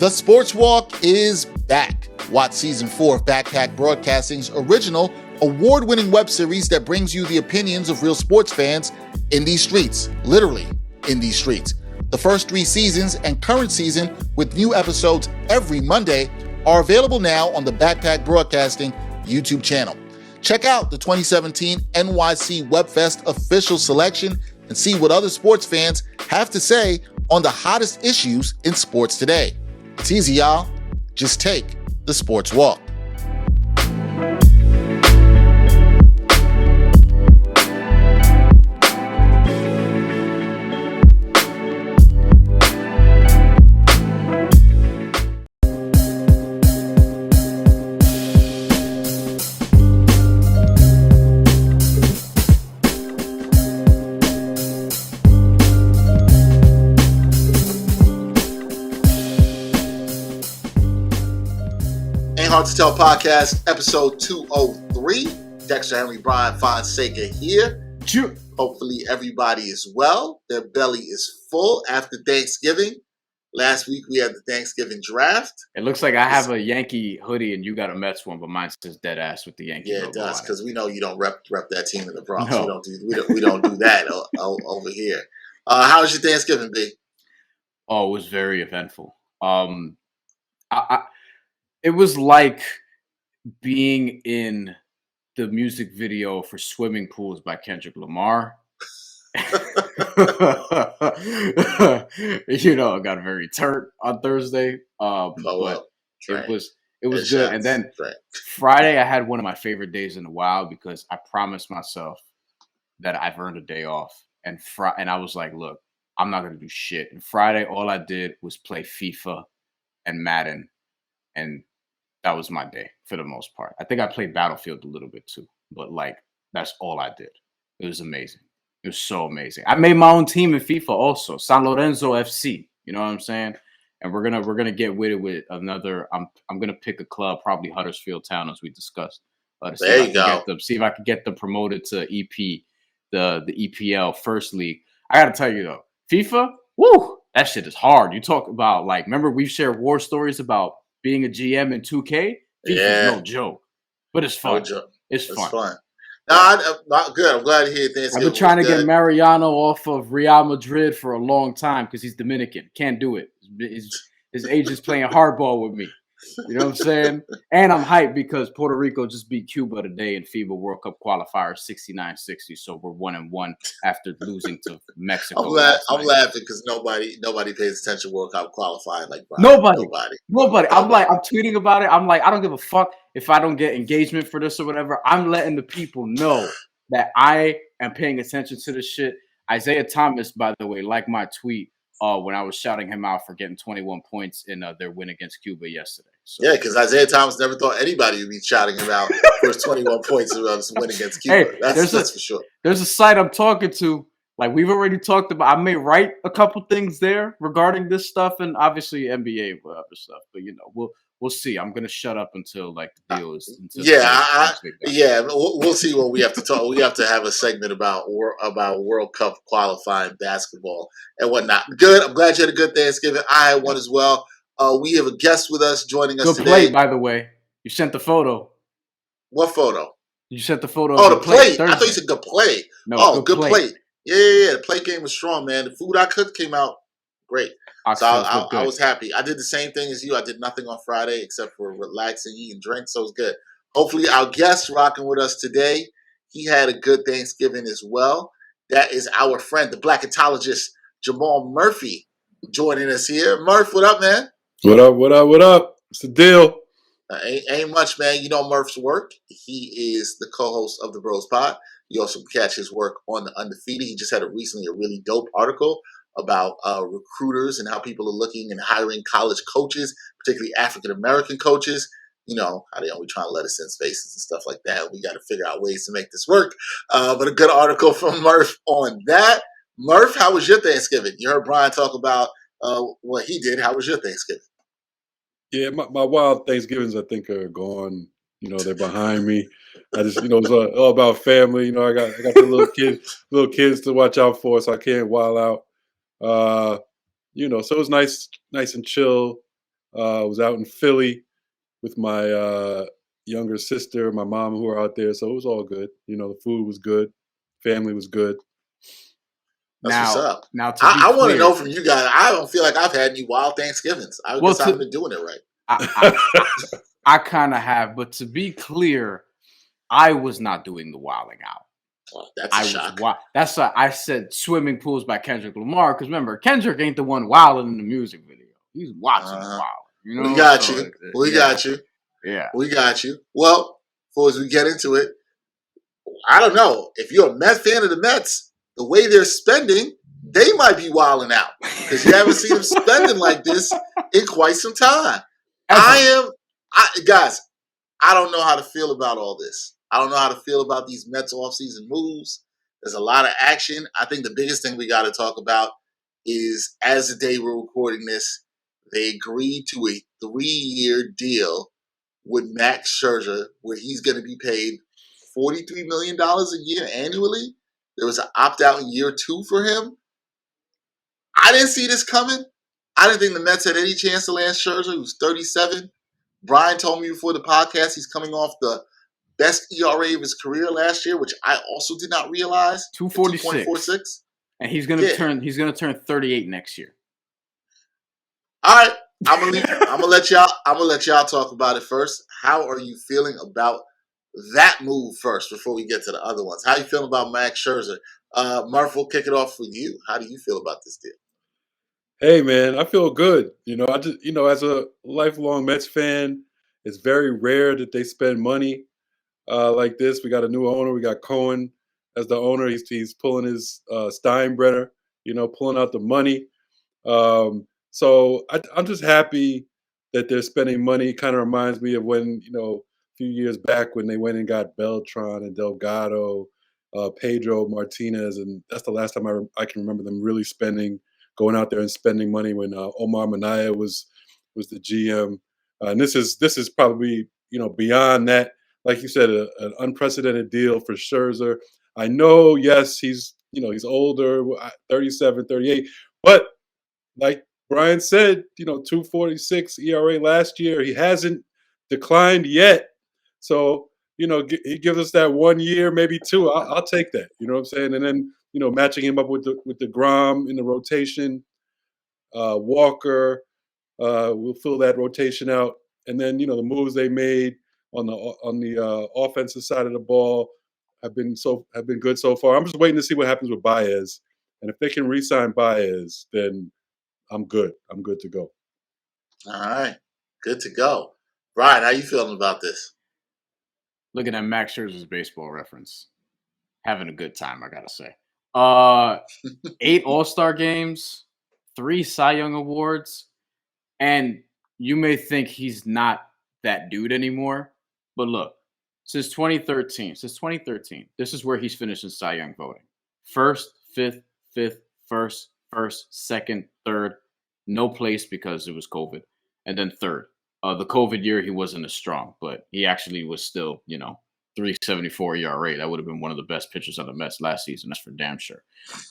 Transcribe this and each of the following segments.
The Sports Walk is back. Watch Season 4 of Backpack Broadcasting's original, award-winning web series that brings you the opinions of real sports fans in these streets, literally in these streets. The first 3 seasons and current season with new episodes every Monday are available now on the Backpack Broadcasting YouTube channel. Check out the 2017 NYC WebFest official selection and see what other sports fans have to say on the hottest issues in sports today. It's easy, y'all. Just take the Sports Walk. Hard to Tell Podcast, episode 203. Dexter Henry Bryan Fonseca here. Sure. Hopefully everybody is well. Their belly is full after Thanksgiving. Last week we had the Thanksgiving draft. It looks like I have a Yankee hoodie and you got a Mets one, but mine's just dead ass with the Yankee. Yeah, it does, because we know you don't rep that team in the Bronx. No. We don't do that over here. How was your Thanksgiving, B? Oh, it was very eventful. It was like being in the music video for Swimming Pools by Kendrick Lamar. You know, I got very turnt on Thursday. But it was good. And then Friday, I had one of my favorite days in a while because I promised myself that I've earned a day off. And I was like, look, I'm not going to do shit. And Friday, all I did was play FIFA and Madden. And that was my day for the most part. I think I played Battlefield a little bit too, but like that's all I did. It was amazing. It was so amazing. I made my own team in FIFA also, San Lorenzo FC. You know what I'm saying? And we're gonna get with it with another. I'm gonna pick a club, probably Huddersfield Town, as we discussed. There you go. See if I can get them promoted to EP, the EPL First League. I gotta tell you though, FIFA, woo, that shit is hard. You talk about like, remember we've shared war stories about being a GM in 2K, is no joke, but it's fun. No it's fun. Good. I'm glad to hear Thanksgiving. I've been trying to get Mariano off of Real Madrid for a long time because he's Dominican. Can't do it. His agent's playing hardball with me. You know what I'm saying? And I'm hyped because Puerto Rico just beat Cuba today in FIBA World Cup qualifier 69-60. So we're 1-1 after losing to Mexico. I'm laughing because nobody pays attention to World Cup qualifying like Brian. Nobody. I'm tweeting about it. I'm like, I don't give a fuck if I don't get engagement for this or whatever. I'm letting the people know that I am paying attention to this shit. Isaiah Thomas, by the way, liked my tweet when I was shouting him out for getting 21 points in their win against Cuba yesterday. So, yeah, because Isaiah Thomas never thought anybody would be shouting him out for his 21 points in his win against Cuba. Hey, that's for sure. There's a site I'm talking to. Like we've already talked about. I may write a couple things there regarding this stuff and obviously NBA whatever stuff. But you know, we'll see. I'm gonna shut up until like the deal is. We'll see what we have to talk. We have to have a segment about World Cup qualifying basketball and whatnot. Good. I'm glad you had a good Thanksgiving. I had one as well. We have a guest with us joining us today. Good plate, by the way. You sent the photo. What photo? You sent the photo. Oh, the plate. I thought you said good play. No, good plate. Yeah. The plate game was strong, man. The food I cooked came out great. So I was happy. I did the same thing as you. I did nothing on Friday except for relaxing, eating drinks. So it was good. Hopefully our guest rocking with us today, he had a good Thanksgiving as well. That is our friend, the blackatologist, Jamal Murphy, joining us here. Murph, what up, man? What up? What's the deal? Ain't much, man. You know Murph's work. He is the co-host of the Bros Pod. You also can catch his work on The Undefeated. He just had recently a really dope article about recruiters and how people are looking and hiring college coaches, particularly African-American coaches. You know, how they only trying to let us in spaces and stuff like that. We got to figure out ways to make this work. But a good article from Murph on that. Murph, how was your Thanksgiving? You heard Brian talk about what he did. How was your Thanksgiving? Yeah, my wild Thanksgivings, I think, are gone. You know, they're behind me. I just, it's all about family. You know, I got the little kids to watch out for, so I can't wild out. So it was nice and chill. Was out in Philly with my younger sister, my mom, who were out there. So it was all good. The food was good. Family was good. That's what's up. Now, I want to know from you guys. I don't feel like I've had any wild Thanksgivings. I guess I haven't been doing it right. I kind of have, but to be clear, I was not doing the wilding out. Well, that's a shock. That's why I said Swimming Pools by Kendrick Lamar, because remember, Kendrick ain't the one wilding in the music video. He's watching the wild. We got you. Got you. Yeah. We got you. Well, before we get into it, I don't know. If you're a Mets fan of the Mets, the way they're spending, they might be wilding out because you haven't seen them spending like this in quite some time. Guys, I don't know how to feel about all this. I don't know how to feel about these Mets offseason moves. There's a lot of action. I think the biggest thing we got to talk about is, as the day we're recording this, they agreed to a 3-year deal with Max Scherzer, where he's going to be paid $43 million a year annually. There was an opt-out in year 2 for him. I didn't see this coming. I didn't think the Mets had any chance to land Scherzer, who's 37. Brian told me before the podcast he's coming off the best ERA of his career last year, which I also did not realize. 2.46. And he's gonna turn 38 next year. All right. I'm gonna let y'all talk about it first. How are you feeling about that move first before we get to the other ones? How are you feeling about Max Scherzer? Murph, we'll kick it off for you. How do you feel about this deal? Hey man, I feel good. I just as a lifelong Mets fan, it's very rare that they spend money like this. We got a new owner. We got Cohen as the owner. He's pulling his Steinbrenner, pulling out the money. So I'm just happy that they're spending money. Kind of reminds me of when, a few years back when they went and got Beltran and Delgado, Pedro Martinez. And that's the last time I can remember them really going out there and spending money when Omar Minaya was the GM. And this is probably, beyond that. Like you said, an unprecedented deal for Scherzer. I know, yes, he's older, 37, 38. But like Brian said, 2.46 ERA last year. He hasn't declined yet. So, he gives us that 1 year, maybe 2. I'll take that. You know what I'm saying? And then, matching him up with the Grom in the rotation, Walker will fill that rotation out. And then, the moves they made on the offensive side of the ball have been good so far. I'm just waiting to see what happens with Baez. And if they can re-sign Baez, then I'm good. I'm good to go. All right. Good to go. Brian, how you feeling about this? Looking at Max Scherzer's baseball reference. Having a good time, I gotta say. 8 All-Star games, 3 Cy Young Awards, and you may think he's not that dude anymore, but look, since 2013, this is where he's finished in Cy Young voting. 1st, 5th, 1st, 2nd, 3rd, no place because it was COVID, and then 3rd. The COVID year, he wasn't as strong, but he actually was still, 3.74 ERA. That would have been one of the best pitchers on the Mets last season. That's for damn sure.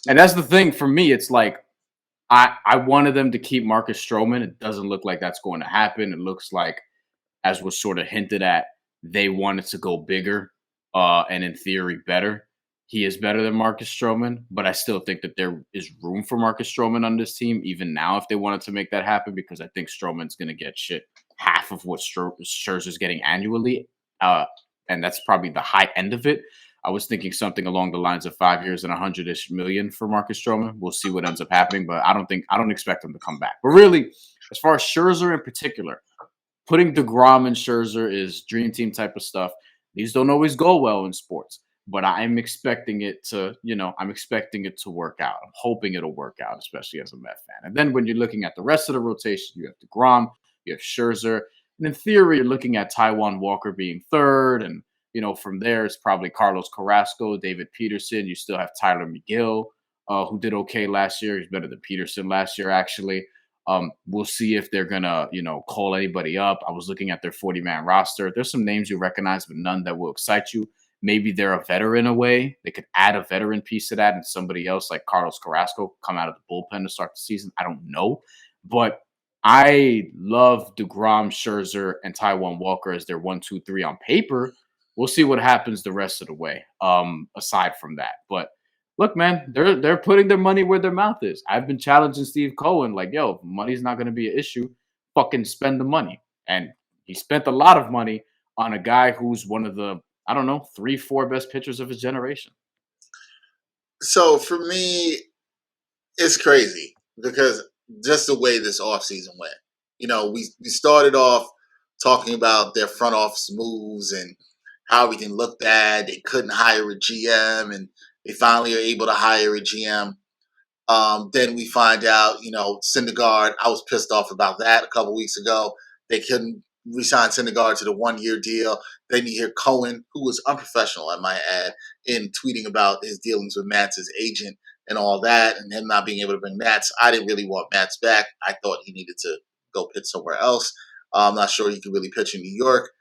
And that's the thing for me. It's like I wanted them to keep Marcus Stroman. It doesn't look like that's going to happen. It looks like, as was sort of hinted at, they wanted to go bigger and in theory better. He is better than Marcus Stroman, but I still think that there is room for Marcus Stroman on this team, even now, if they wanted to make that happen, because I think Stroman's going to get half of what Scherzer's getting annually. And that's probably the high end of it. I was thinking something along the lines of 5 years and $100-ish million for Marcus Stroman. We'll see what ends up happening, but I don't expect him to come back. But really, as far as Scherzer in particular, putting DeGrom and Scherzer is dream team type of stuff. These don't always go well in sports, but I'm expecting it to, work out. I'm hoping it'll work out, especially as a Met fan. And then when you're looking at the rest of the rotation, you have DeGrom, you have Scherzer, and in theory, you're looking at Taijuan Walker being 3rd, and from there, it's probably Carlos Carrasco, David Peterson. You still have Tyler McGill, who did okay last year. He's better than Peterson last year, actually. We'll see if they're going to, call anybody up. I was looking at their 40-man roster. There's some names you recognize, but none that will excite you. Maybe they're a veteran away. They could add a veteran piece to that and somebody else like Carlos Carrasco come out of the bullpen to start the season. I don't know. But I love DeGrom, Scherzer, and Taijuan Walker as their 1, 2, 3 on paper. We'll see what happens the rest of the way. Aside from that, but look, man, they're putting their money where their mouth is. I've been challenging Steve Cohen, like, yo, money's not going to be an issue. Fucking spend the money, and he spent a lot of money on a guy who's one of the, I don't know, 3, 4 best pitchers of his generation. So for me, it's crazy because just the way this offseason went. You know, we started off talking about their front office moves and how everything looked bad. They couldn't hire a GM, and they finally are able to hire a GM. Then we find out, Syndergaard. I was pissed off about that a couple weeks ago. They couldn't re-sign Syndergaard to the 1-year deal. Then you hear Cohen, who was unprofessional, I might add, in tweeting about his dealings with Matt's agent and all that, and him not being able to bring Matz. I didn't really want Matz back. I thought he needed to go pitch somewhere else. I'm not sure he could really pitch in New York.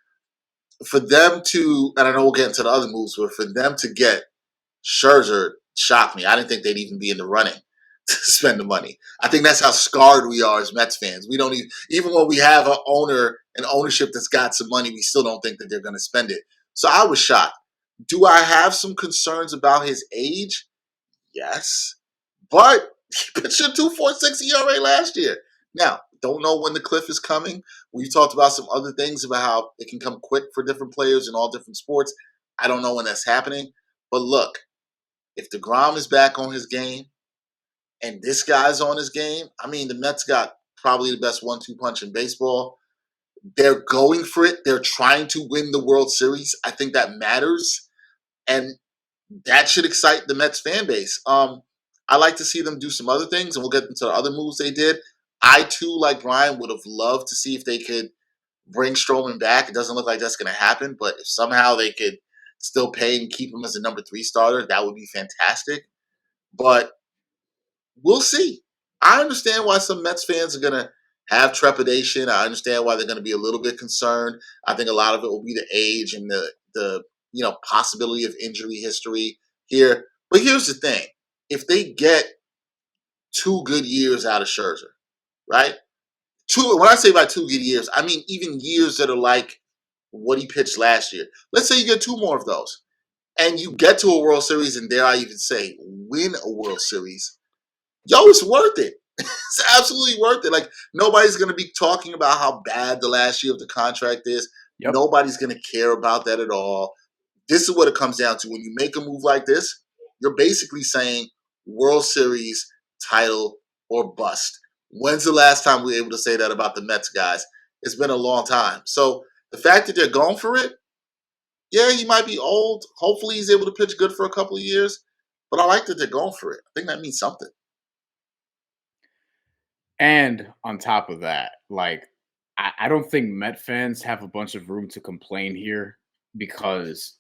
For them to, and I know we'll get into the other moves, but for them to get Scherzer shocked me. I didn't think they'd even be in the running to spend the money. I think that's how scarred we are as Mets fans. We don't even when we have an ownership that's got some money, we still don't think that they're going to spend it. So I was shocked. Do I have some concerns about his age? Yes. But he pitched a 2.46 ERA last year. Now, don't know when the cliff is coming. We talked about some other things about how it can come quick for different players in all different sports. I don't know when that's happening. But look, if DeGrom is back on his game and this guy's on his game, I mean, the Mets got probably the best 1-2 punch in baseball. They're going for it. They're trying to win the World Series. I think that matters. And that should excite the Mets fan base. I like to see them do some other things, and we'll get into the other moves they did. I, too, like Brian, would have loved to see if they could bring Stroman back. It doesn't look like that's going to happen, but if somehow they could still pay and keep him as a number 3 starter, that would be fantastic. But we'll see. I understand why some Mets fans are going to have trepidation. I understand why they're going to be a little bit concerned. I think a lot of it will be the age and the possibility of injury history here. But here's the thing. If they get 2 good years out of Scherzer, right? When I say by 2 good years, I mean even years that are like what he pitched last year. Let's say you get 2 more of those. And you get to a World Series, and dare I even say, win a World Series. Yo, it's worth it. It's absolutely worth it. Like, nobody's going to be talking about how bad the last year of the contract is. Yep. Nobody's going to care about that at all. This is what it comes down to. When you make a move like this, you're basically saying World Series, title, or bust. When's the last time we were able to say that about the Mets guys? It's been a long time. So the fact that they're going for it, yeah, he might be old. Hopefully he's able to pitch good for a couple of years. But I like that they're going for it. I think that means something. And on top of that, like, I don't think Met fans have a bunch of room to complain here because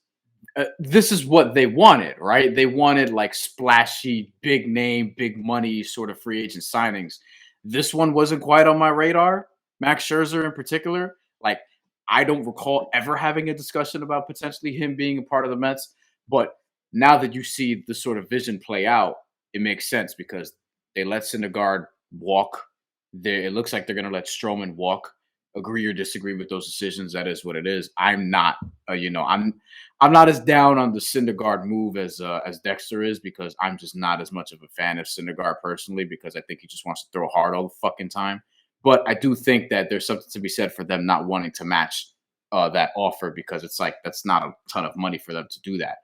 this is what they wanted, right? They wanted like splashy, big name, big money sort of free agent signings. This one wasn't quite on my radar. Max Scherzer in particular. Like, I don't recall ever having a discussion about potentially him being a part of the Mets. But now that you see the sort of vision play out, it makes sense because they let Syndergaard walk. It looks like they're going to let Stroman walk. Agree or disagree with those decisions, that is what it is. I'm not, I'm not as down on the Syndergaard move as Dexter is because I'm just not as much of a fan of Syndergaard personally because I think he just wants to throw hard all the fucking time. But I do think that there's something to be said for them not wanting to match that offer because it's like that's not a ton of money for them to do that.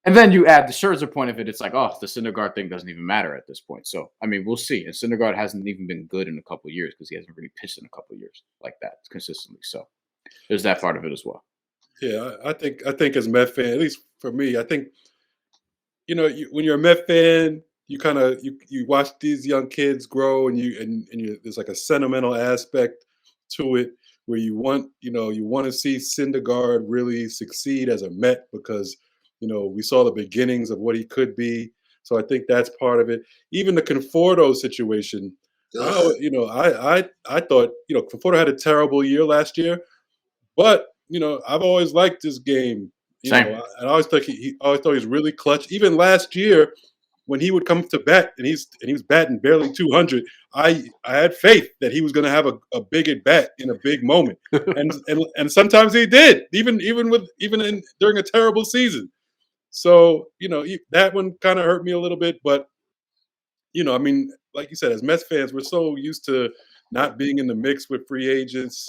And then you add the Scherzer point of it. It's like, oh, the Syndergaard thing doesn't even matter at this point. So, I mean, we'll see. And Syndergaard hasn't even been good in a couple of years because he hasn't really pitched in a couple of years like that consistently. So there's that part of it as well. Yeah, I think as a Met fan, at least for me, I think, when you're a Met fan, you kind of you watch these young kids grow and there's like a sentimental aspect to it where you want to see Syndergaard really succeed as a Met because we saw the beginnings of what he could be. So I think that's part of it. Even the Conforto situation, I thought, Conforto had a terrible year last year, but, I've always liked this game. I always thought he was really clutch. Even last year, when he would come to bat and he was batting barely 200, I had faith that he was going to have a big at bat in a big moment, and sometimes he did, even during a terrible season. So that one kind of hurt me a little bit, but I mean, like you said, as Mets fans, we're so used to not being in the mix with free agents,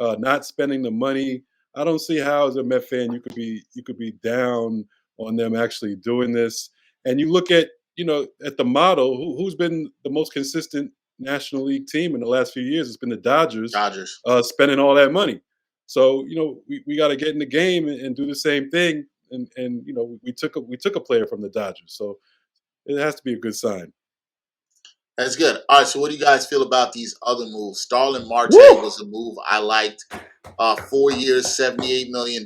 not spending the money. I don't see how, as a Met fan, you could be down on them actually doing this. And you look at at the model, who's been the most consistent National League team in the last few years? It's been the Dodgers. Spending all that money. So we got to get in the game and do the same thing. And we took a player from the Dodgers, so it has to be a good sign. That's good. All right, so what do you guys feel about these other moves? Starling Marte was a move I liked. 4 years, $78 million.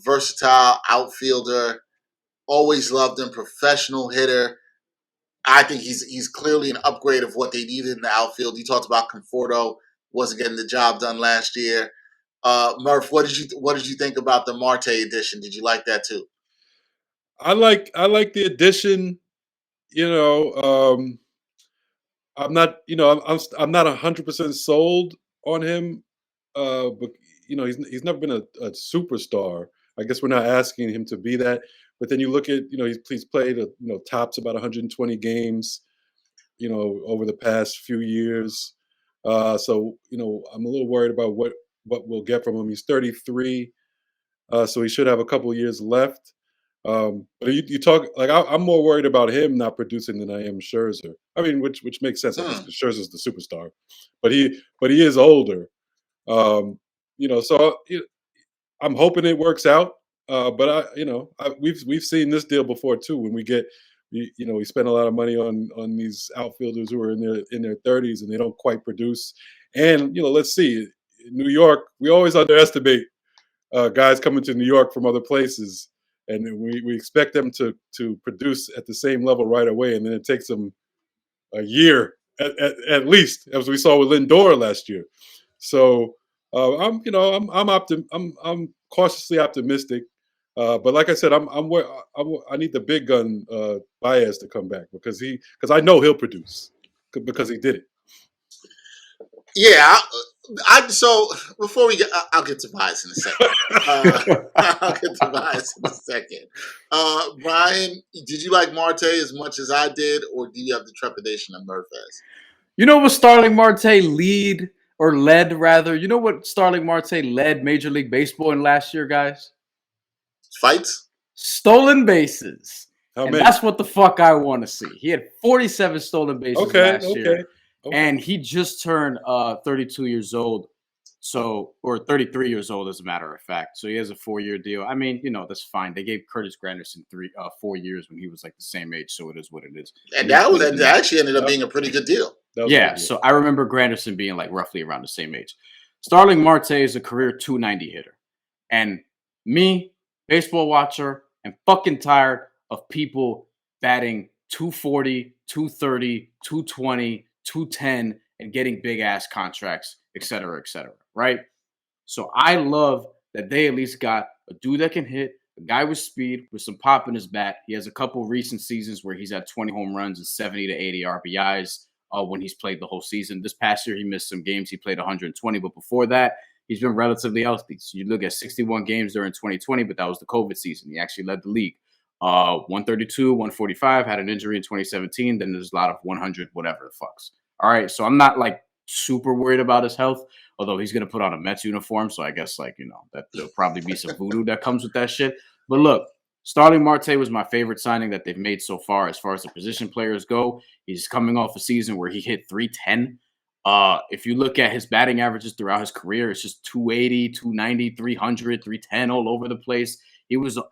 Versatile outfielder. Always loved him. Professional hitter. I think he's clearly an upgrade of what they needed in the outfield. You talked about Conforto wasn't getting the job done last year. Murph, what did you think about the Marte addition? Did you like that too? I like the addition. I'm not, I'm not 100% sold on him, but he's never been a superstar. I guess we're not asking him to be that. But then you look at, he's played, tops about 120 games, over the past few years. So I'm a little worried about what we'll get from him. He's 33, so he should have a couple of years left. But you talk like I'm more worried about him not producing than I am Scherzer. I mean, which makes sense because Scherzer's the superstar, but he is older. So I'm hoping it works out. But we've seen this deal before too. When we get we spend a lot of money on these outfielders who are in their 30s and they don't quite produce. And let's see, in New York, we always underestimate guys coming to New York from other places. And we expect them to produce at the same level right away, and then it takes them a year at least, as we saw with Lindor last year. So I'm cautiously optimistic, but like I said, I need the big gun Baez to come back because I know he'll produce because he did it. Yeah, so before we get, I'll get to Baez in a second. I'll get to Baez in a second. Brian, did you like Marte as much as I did, or do you have the trepidation of Murph has? You know what Starling Marte led rather? You know what Starling Marte led Major League Baseball in last year, guys? Fights? Stolen bases. How and many? That's what the fuck I want to see. He had 47 stolen bases last year. Okay. And he just turned 32 years old, or 33 years old, as a matter of fact. So he has a 4-year deal. I mean, that's fine. They gave Curtis Granderson 4 years when he was like the same age. So it is what it is. And that actually ended up being a pretty good deal. Yeah. So I remember Granderson being like roughly around the same age. Starling Marte is a career 290 hitter. And me, baseball watcher, am fucking tired of people batting 240, 230, 220, 210 and getting big ass contracts, et cetera, right? So I love that they at least got a dude that can hit, a guy with speed, with some pop in his bat. He has a couple recent seasons where he's had 20 home runs and 70 to 80 RBIs when he's played the whole season. This past year, he missed some games. He played 120, but before that, he's been relatively healthy. So you look at 61 games during 2020, but that was the COVID season. He actually led the league. 132, 145, had an injury in 2017. Then there's a lot of 100, whatever the fucks. All right. So I'm not like super worried about his health, although he's going to put on a Mets uniform. So I guess that there'll probably be some voodoo that comes with that shit. But look, Starling Marte was my favorite signing that they've made so far as the position players go. He's coming off a season where he hit 310. If you look at his batting averages throughout his career, it's just 280, 290, 300, 310 all over the place.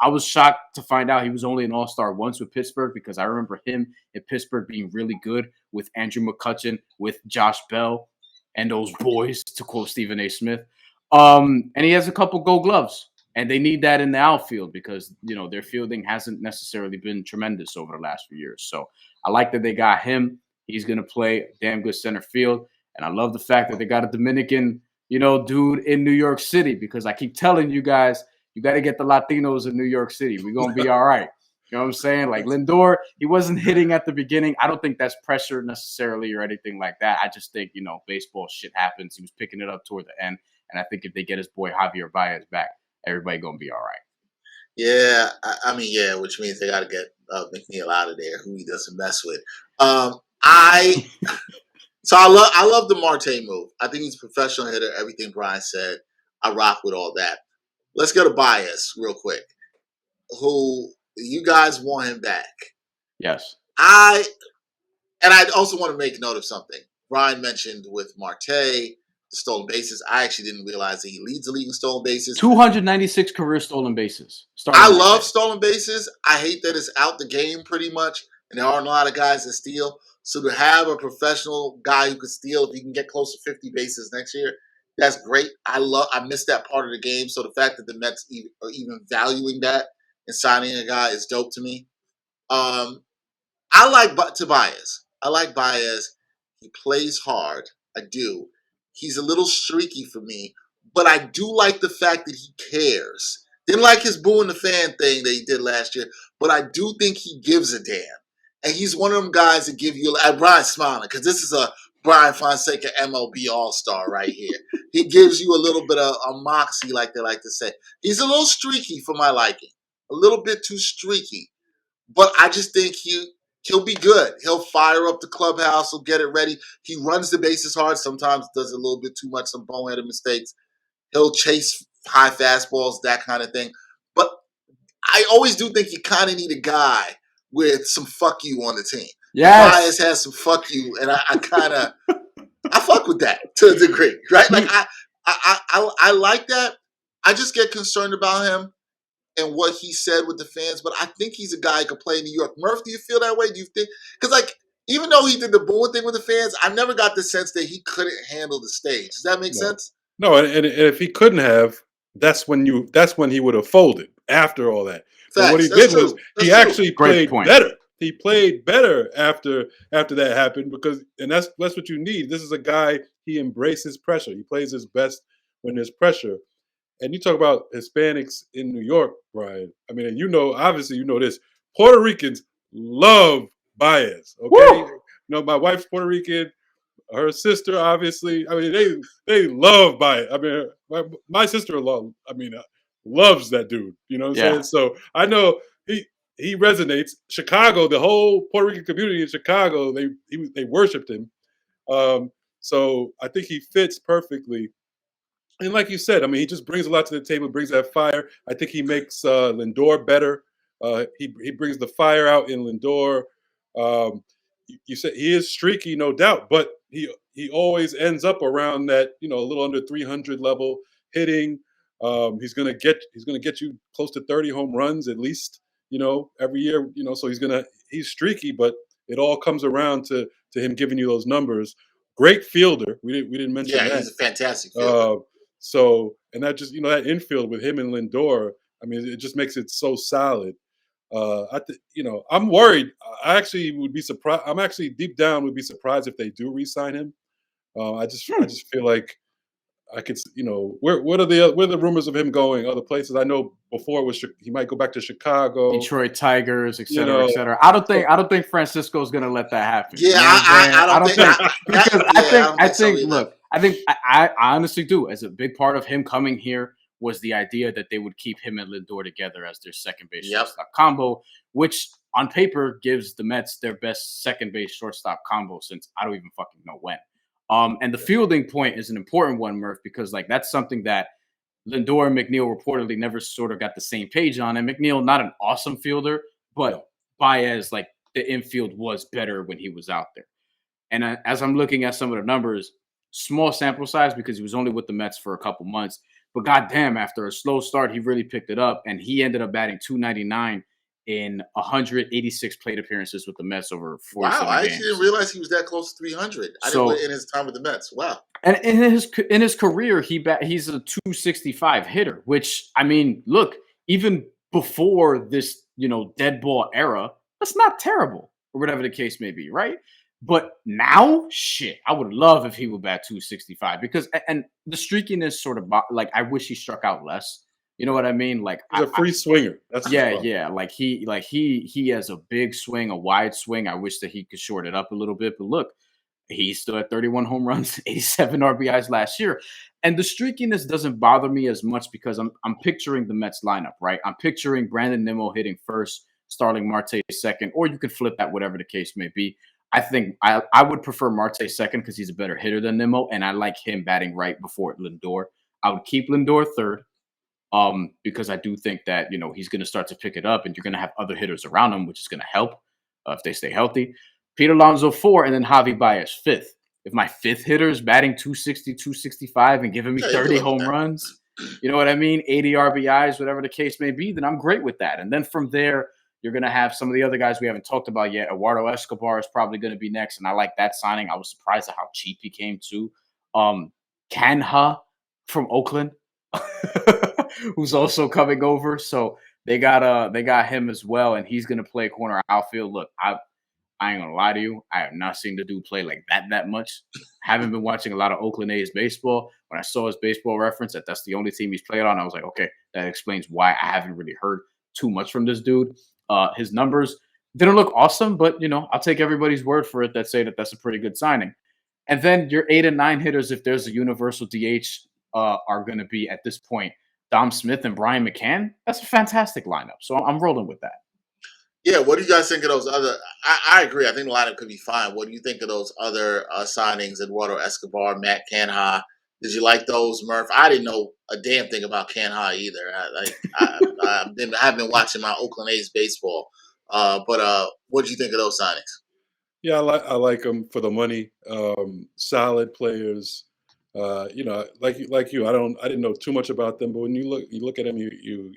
I was shocked to find out he was only an all-star once with Pittsburgh because I remember him in Pittsburgh being really good with Andrew McCutchen, with Josh Bell, and those boys, to quote Stephen A. Smith. And he has a couple gold gloves, and they need that in the outfield because, their fielding hasn't necessarily been tremendous over the last few years. So I like that they got him. He's going to play damn good center field. And I love the fact that they got a Dominican, dude in New York City because I keep telling you guys, you got to get the Latinos in New York City. We're going to be all right. You know what I'm saying? Like Lindor, he wasn't hitting at the beginning. I don't think that's pressure necessarily or anything like that. I just think, baseball shit happens. He was picking it up toward the end. And I think if they get his boy Javier Baez back, everybody going to be all right. Yeah, which means they got to get McNeil out of there, who he doesn't mess with. So I love the Marte move. I think he's a professional hitter. Everything Brian said, I rock with all that. Let's go to Baez real quick. Who you guys want him back? Yes. I also want to make note of something. Brian mentioned with Marte, the stolen bases. I actually didn't realize that he leads the league in stolen bases. 296 career stolen bases. I love stolen bases. I hate that it's out the game pretty much, and there aren't a lot of guys that steal. So to have a professional guy who could steal, if he can get close to 50 bases next year, that's great. I missed that part of the game. So the fact that the Mets are even valuing that and signing a guy is dope to me. I like Tobias. I like Baez. He plays hard. I do. He's a little streaky for me, but I do like the fact that he cares. Didn't like his booing the fan thing that he did last year, but I do think he gives a damn. And he's one of them guys that give you, Brian's smiling, because this is a Brian Fonseca MLB All-Star right here. He gives you a little bit of a moxie, like they like to say. He's a little streaky for my liking. A little bit too streaky. But I just think he'll be good. He'll fire up the clubhouse. He'll get it ready. He runs the bases hard. Sometimes does a little bit too much, some boneheaded mistakes. He'll chase high fastballs, that kind of thing. But I always do think you kind of need a guy with some fuck you on the team. Yes. Baez has some fuck you, and I fuck with that to a degree, right? Like I like that. I just get concerned about him and what he said with the fans, but I think he's a guy who could play in New York. Murph, do you feel that way? Do you think? Because even though he did the booing thing with the fans, I never got the sense that he couldn't handle the stage. Does that make sense? No, and if he couldn't have, that's when he would have folded after all that. But what he did was he actually played better. He played better after that happened and that's what you need. This is a guy, he embraces pressure. He plays his best when there's pressure. And you talk about Hispanics in New York, Brian. I mean, obviously you know this. Puerto Ricans love Baez. Okay, my wife's Puerto Rican. Her sister, obviously. I mean, they love Baez. I mean, my sister-in-law, loves that dude. You know what I'm saying? So I know he resonates. Chicago, the whole Puerto Rican community in Chicago, they worshipped him. So I think he fits perfectly. And like you said, he just brings a lot to the table, brings that fire. I think he makes Lindor better. He brings the fire out in Lindor. You said he is streaky, no doubt, but he always ends up around that, a little under 300 level hitting. He's gonna get you close to 30 home runs at least, every year. So he's streaky, but it all comes around to him giving you those numbers. Great fielder. We didn't mention that. Yeah, he's a fantastic fielder. And that just, that infield with him and Lindor, it just makes it so solid. I'm worried. I actually would be surprised. I'm actually deep down would be surprised if they do re-sign him. I just feel like I could, where are the rumors of him going other places? I know before it was he might go back to Chicago, Detroit Tigers, et cetera, et cetera. I don't think Francisco's going to let that happen. Yeah, I honestly do. As a big part of him coming here was the idea that they would keep him and Lindor together as their second base shortstop combo, which on paper gives the Mets their best second base shortstop combo since I don't even fucking know when. And the fielding point is an important one, Murph, because that's something that Lindor and McNeil reportedly never sort of got the same page on. And McNeil, not an awesome fielder, but Baez, the infield was better when he was out there. And as I'm looking at some of the numbers, small sample size because he was only with the Mets for a couple months. But goddamn, after a slow start, he really picked it up. And he ended up batting .299 in 186 plate appearances with the Mets over 47 games. Wow, I actually didn't realize he was that close to 300. I didn't in his time with the Mets. Wow. And in his career, he's a 265 hitter, which, look, even before this, dead ball era, that's not terrible, or whatever the case may be, right? But now, shit, I would love if he would bat 265 because, and the streakiness sort of, I wish he struck out less. You know what I mean? Like he's a free swinger. That's yeah. Like he has a big swing, a wide swing. I wish that he could short it up a little bit, but look, he still had 31 home runs, 87 RBIs last year. And the streakiness doesn't bother me as much because I'm picturing the Mets lineup, right? I'm picturing Brandon Nimmo hitting first, Starling Marte second, or you could flip that, whatever the case may be. I think I would prefer Marte second because he's a better hitter than Nimmo, and I like him batting right before Lindor. I would keep Lindor third, because I do think that he's going to start to pick it up, and you're going to have other hitters around him, which is going to help if they stay healthy. Pete Alonso 4, and then Javi Baez 5th. If my 5th hitter is batting 260, 265 and giving me 30 home runs, you know what I mean? 80 RBIs, whatever the case may be, then I'm great with that. And then from there, you're going to have some of the other guys we haven't talked about yet. Eduardo Escobar is probably going to be next, and I like that signing. I was surprised at how cheap he came too. Canha from Oakland, who's also coming over. So they got him as well, and he's going to play corner outfield. Look, I ain't gonna lie to you. I have not seen the dude play like that much. Haven't been watching a lot of Oakland A's baseball. When I saw his baseball reference, that's the only team he's played on, I was like, okay, that explains why I haven't really heard too much from this dude. His numbers didn't look awesome, but I'll take everybody's word for it that say that that's a pretty good signing. And then your 8 and 9 hitters, if there's a universal DH, are going to be at this point Dom Smith and Brian McCann. That's a fantastic lineup. So I'm rolling with that. Yeah, what do you guys think of those other? I agree. I think the lineup could be fine. What do you think of those other signings? Eduardo Escobar, Matt Canha. Did you like those, Murph? I didn't know a damn thing about Canha either. I've been watching my Oakland A's baseball. But what did you think of those signings? Yeah, I like them for the money. Solid players. Like you, I didn't know too much about them, but when you look at them, you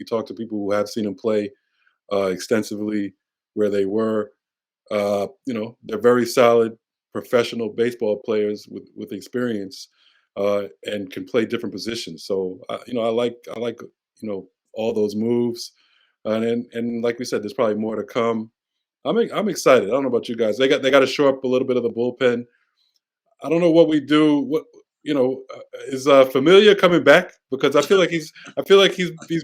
talk to people who have seen them play extensively where they were. They're very solid professional baseball players with experience and can play different positions. So I like all those moves, and like we said, there's probably more to come. I'm excited. I don't know about you guys. They got to shore up a little bit of the bullpen. I don't know what we do. What is Familia coming back? Because I feel like he's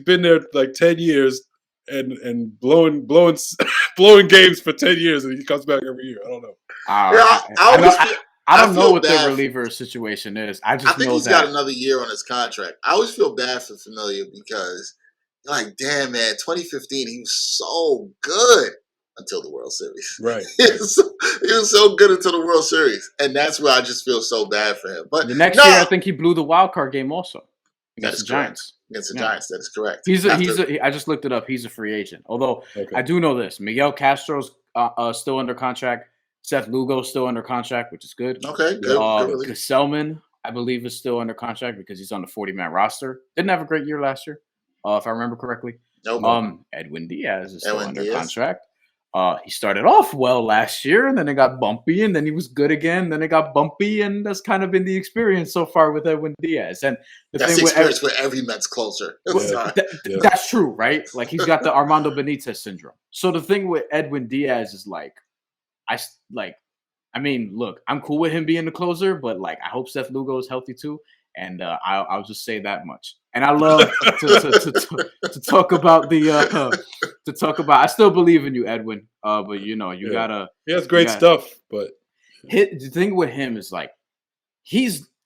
been there like 10 years and blowing games for 10 years, and he comes back every year. I don't know. I don't know what the reliever situation is. I think he's got another year on his contract. I always feel bad for Familia because, like, damn man, 2015 he was so good until the World Series. Right. He was so good until the World Series, and that's where I just feel so bad for him. But the next year, I think he blew the wild card game also against the Giants. Against the Giants, that is correct. I just looked it up. He's a free agent. Although I do know this: Miguel Castro's still under contract. Seth Lugo's still under contract, which is good. Okay, good. Gesellman, I believe, is still under contract because he's on the 40-man roster. Didn't have a great year last year, if I remember correctly. Nope. Edwin Diaz is still under contract. He started off well last year, and then it got bumpy, and then he was good again. Then it got bumpy, and that's kind of been the experience so far with Edwin Diaz. And that's the experience with every Mets closer. That's true, right? Like he's got the Armando Benitez syndrome. So the thing with Edwin Diaz is look, I'm cool with him being the closer, but like I hope Seth Lugo is healthy too. And I'll just say that much. And I love to talk about I still believe in you, Edwin. But you gotta. He has great stuff, but the thing with him is like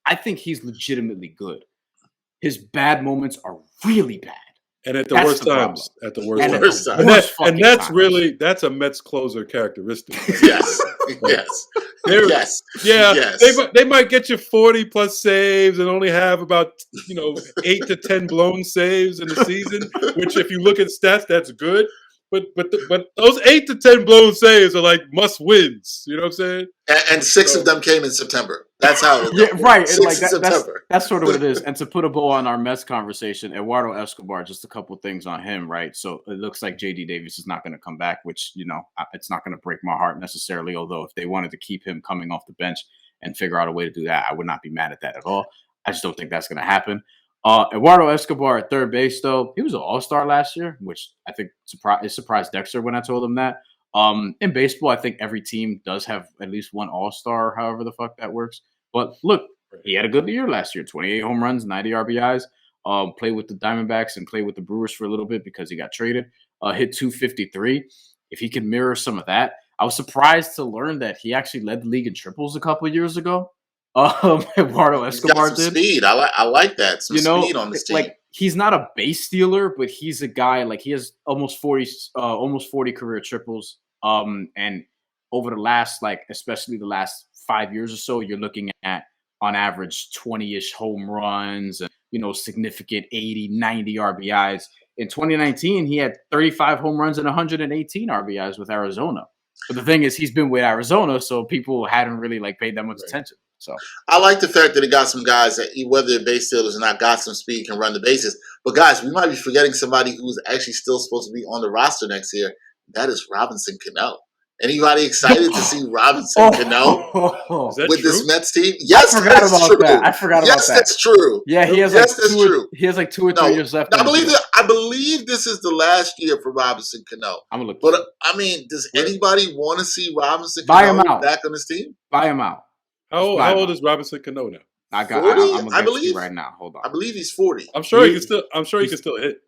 I think he's legitimately good. His bad moments are really bad. And at the worst times. At the worst times. And that's a Mets closer characteristic. Yes. Yes. Yeah. Yes. They might get you 40 plus saves and only have about 8 to 10 blown saves in the season, which if you look at stats, that's good. But those 8 to 10 blown saves are like must wins. You know what I'm saying? And 6 of them came in September. That's how it was. Yeah, right. That's sort of what it is. And to put a bow on our Mets conversation, Eduardo Escobar, just a couple things on him, right? So it looks like J.D. Davis is not going to come back, which, it's not going to break my heart necessarily. Although if they wanted to keep him coming off the bench and figure out a way to do that, I would not be mad at that at all. I just don't think that's going to happen. Eduardo Escobar at third base, though, he was an all-star last year, which I think surprised Dexter when I told him that. In baseball, I think every team does have at least one all-star, however the fuck that works. But look, he had a good year last year, 28 home runs, 90 RBIs. played with the Diamondbacks and played with the Brewers for a little bit because he got traded. Hit 253. If he could mirror some of that, I was surprised to learn that he actually led the league in triples a couple of years ago. Eduardo Escobar got some speed. I like that. Some speed on this team. Like he's not a base stealer, but he's a guy like he has almost 40 career triples. And over the last especially the last 5 years or so, you're looking at on average 20-ish home runs and significant 80, 90 RBIs. In 2019, he had 35 home runs and 118 RBIs with Arizona. But the thing is, he's been with Arizona, so people hadn't really paid that much attention. So I like the fact that it got some guys that, whether they're base stealers or not, got some speed, can run the bases. But guys, we might be forgetting somebody who's actually still supposed to be on the roster next year. That is Robinson Cano. Anybody excited to see Robinson Cano with this Mets team? Yes, I forgot about that. Yes, that's true. Yeah, he has He has 2 or 3 years left. I believe this is the last year for Robinson Cano. I'm gonna look. But I mean, does anybody want to see Robinson Cano back on this team? Buy him out. How old is Robinson Cano now? I believe. Right now. Hold on. I believe he's 40. I'm sure he can still hit.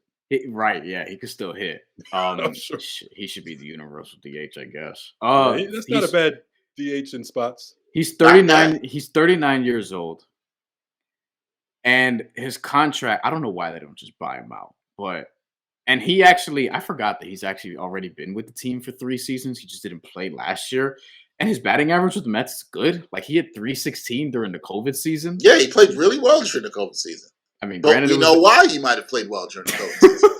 Right, yeah, he could still hit. I'm sure. He should be the universal DH, I guess. That's not a bad DH in spots. He's 39. He's 39 years old, and his contract. I don't know why they don't just buy him out, and he actually. I forgot that he's actually already been with the team for 3 seasons. He just didn't play last year, and his batting average with the Mets is good. Like he hit 316 during the COVID season. Yeah, he played really well during the COVID season. I mean, but we know why he might have played well during the COVID season.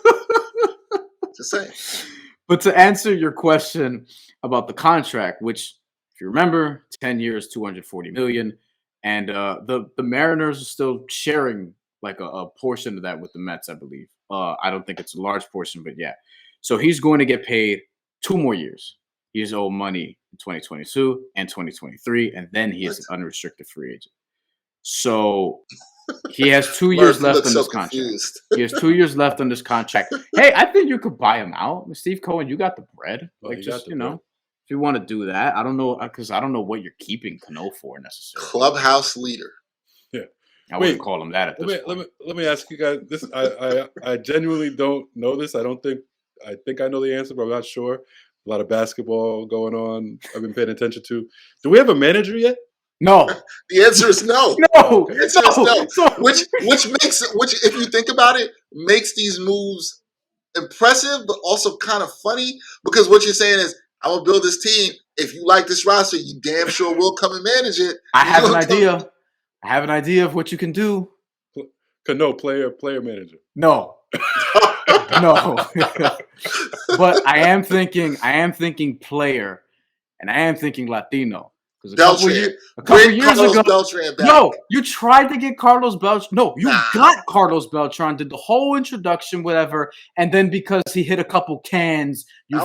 Just saying. But to answer your question about the contract, which, if you remember, 10 years, $240 million, and the Mariners are still sharing a portion of that with the Mets, I believe. I don't think it's a large portion, but yeah. So he's going to get paid 2 more years. He is owed money in 2022 and 2023, and then he is an unrestricted free agent. So he has 2 years left on this contract. He has 2 years left on this contract. Hey, I think you could buy him out. Steve Cohen, you got the bread. If you want to do that. I don't know, because I don't know what you're keeping Cano for necessarily. Clubhouse leader. Yeah. I wouldn't call him that at this point. Let me ask you guys this. I genuinely don't know this. I think I know the answer, but I'm not sure. A lot of basketball going on. I've been paying attention to. Do we have a manager yet? No. The answer is no. No. The answer is no. Which, if you think about it, makes these moves impressive, but also kind of funny. Because what you're saying is, I'm gonna build this team. If you like this roster, you damn sure will come and manage it. I have an idea. I have an idea of what you can do. No, player manager. No. No. But I am thinking player, and I am thinking Latino. Because a couple years ago, no, you tried to get Carlos Beltran. No, you got Carlos Beltran, did the whole introduction, whatever, and then because he hit a couple cans, you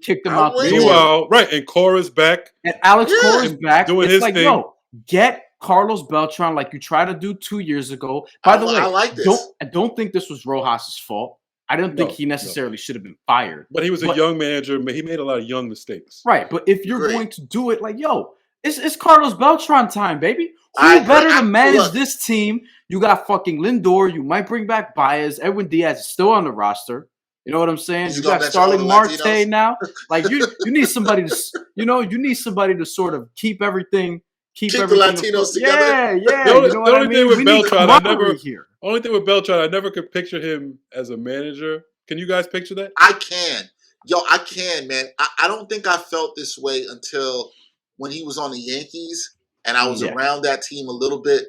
kicked him out. Meanwhile, right, and Cora's back. And Alex Cora's back. Doing his thing. No, get Carlos Beltran like you tried to do 2 years ago. By the way, I don't think this was Rojas' fault. I don't think he necessarily should have been fired. But he was a young manager. He made a lot of young mistakes. Right, but if you're going to do it, it's Carlos Beltran time, baby. Who better to manage this team? You got fucking Lindor. You might bring back Baez. Edwin Diaz is still on the roster. You know what I'm saying? You got Starling Marte now. You need somebody to, you need somebody to sort of keep everything. Keep the Latinos together. Yeah. The only thing with Beltran, I never could picture him as a manager. Can you guys picture that? I can. I can, man. I don't think I felt this way until when he was on the Yankees, and I was around that team a little bit,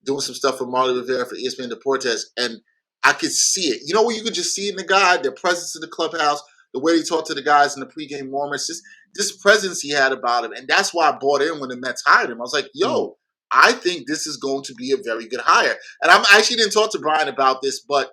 doing some stuff with Marley Rivera for ESPN Deportes, and I could see it. You know where you could just see it in the guy, their presence in the clubhouse, the way he talked to the guys in the pregame warm-ups, just this presence he had about him. And that's why I bought in when the Mets hired him. I was like, I think this is going to be a very good hire. And I actually didn't talk to Brian about this, but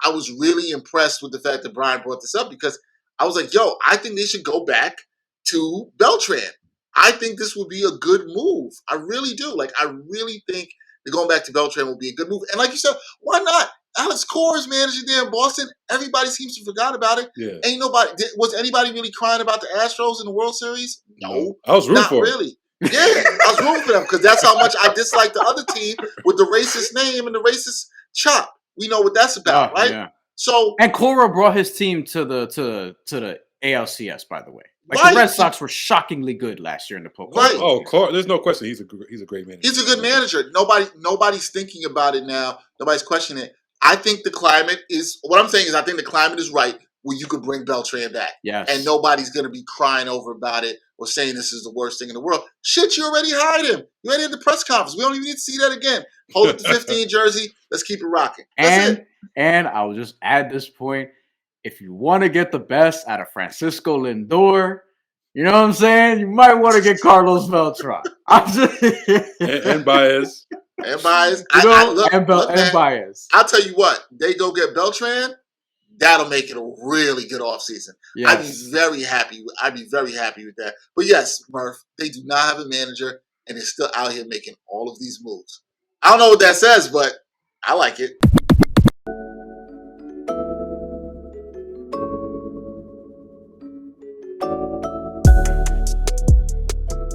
I was really impressed with the fact that Brian brought this up because I was like, I think they should go back to Beltran. I think this would be a good move. I really do. I really think that going back to Beltran will be a good move. And like you said, why not? Alex Cora is managing there in Boston. Everybody seems to forgot about it. Yeah. Ain't nobody. Was anybody really crying about the Astros in the World Series? No. I was rooting for them. Not really. Yeah, I was rooting for them because that's how much I dislike the other team with the racist name and the racist chop. We know what that's about, right? Yeah. So and Cora brought his team to the ALCS, by the way. Like right. the Red Sox were shockingly good last year in the postseason. Right. Oh, there's no question. He's a great manager. He's a good manager. Nobody's thinking about it now. Nobody's questioning it. I think the climate is what I'm saying is I think the climate is right where you could bring Beltran back. Yes. And nobody's gonna be crying over about it or saying this is the worst thing in the world. Shit, you already hired him. You already had the press conference. We don't even need to see that again. Hold up the 15 jersey. Let's keep it rocking. And I'll just add this point. If you want to get the best out of Francisco Lindor, you know what I'm saying? You might want to get Carlos Beltran. and Baez. And Baez. And Baez. I'll tell you what. They go get Beltran. That'll make it a really good offseason. Yes. I'd be very happy with that. But yes, Murph, they do not have a manager, and they're still out here making all of these moves. I don't know what that says, but I like it.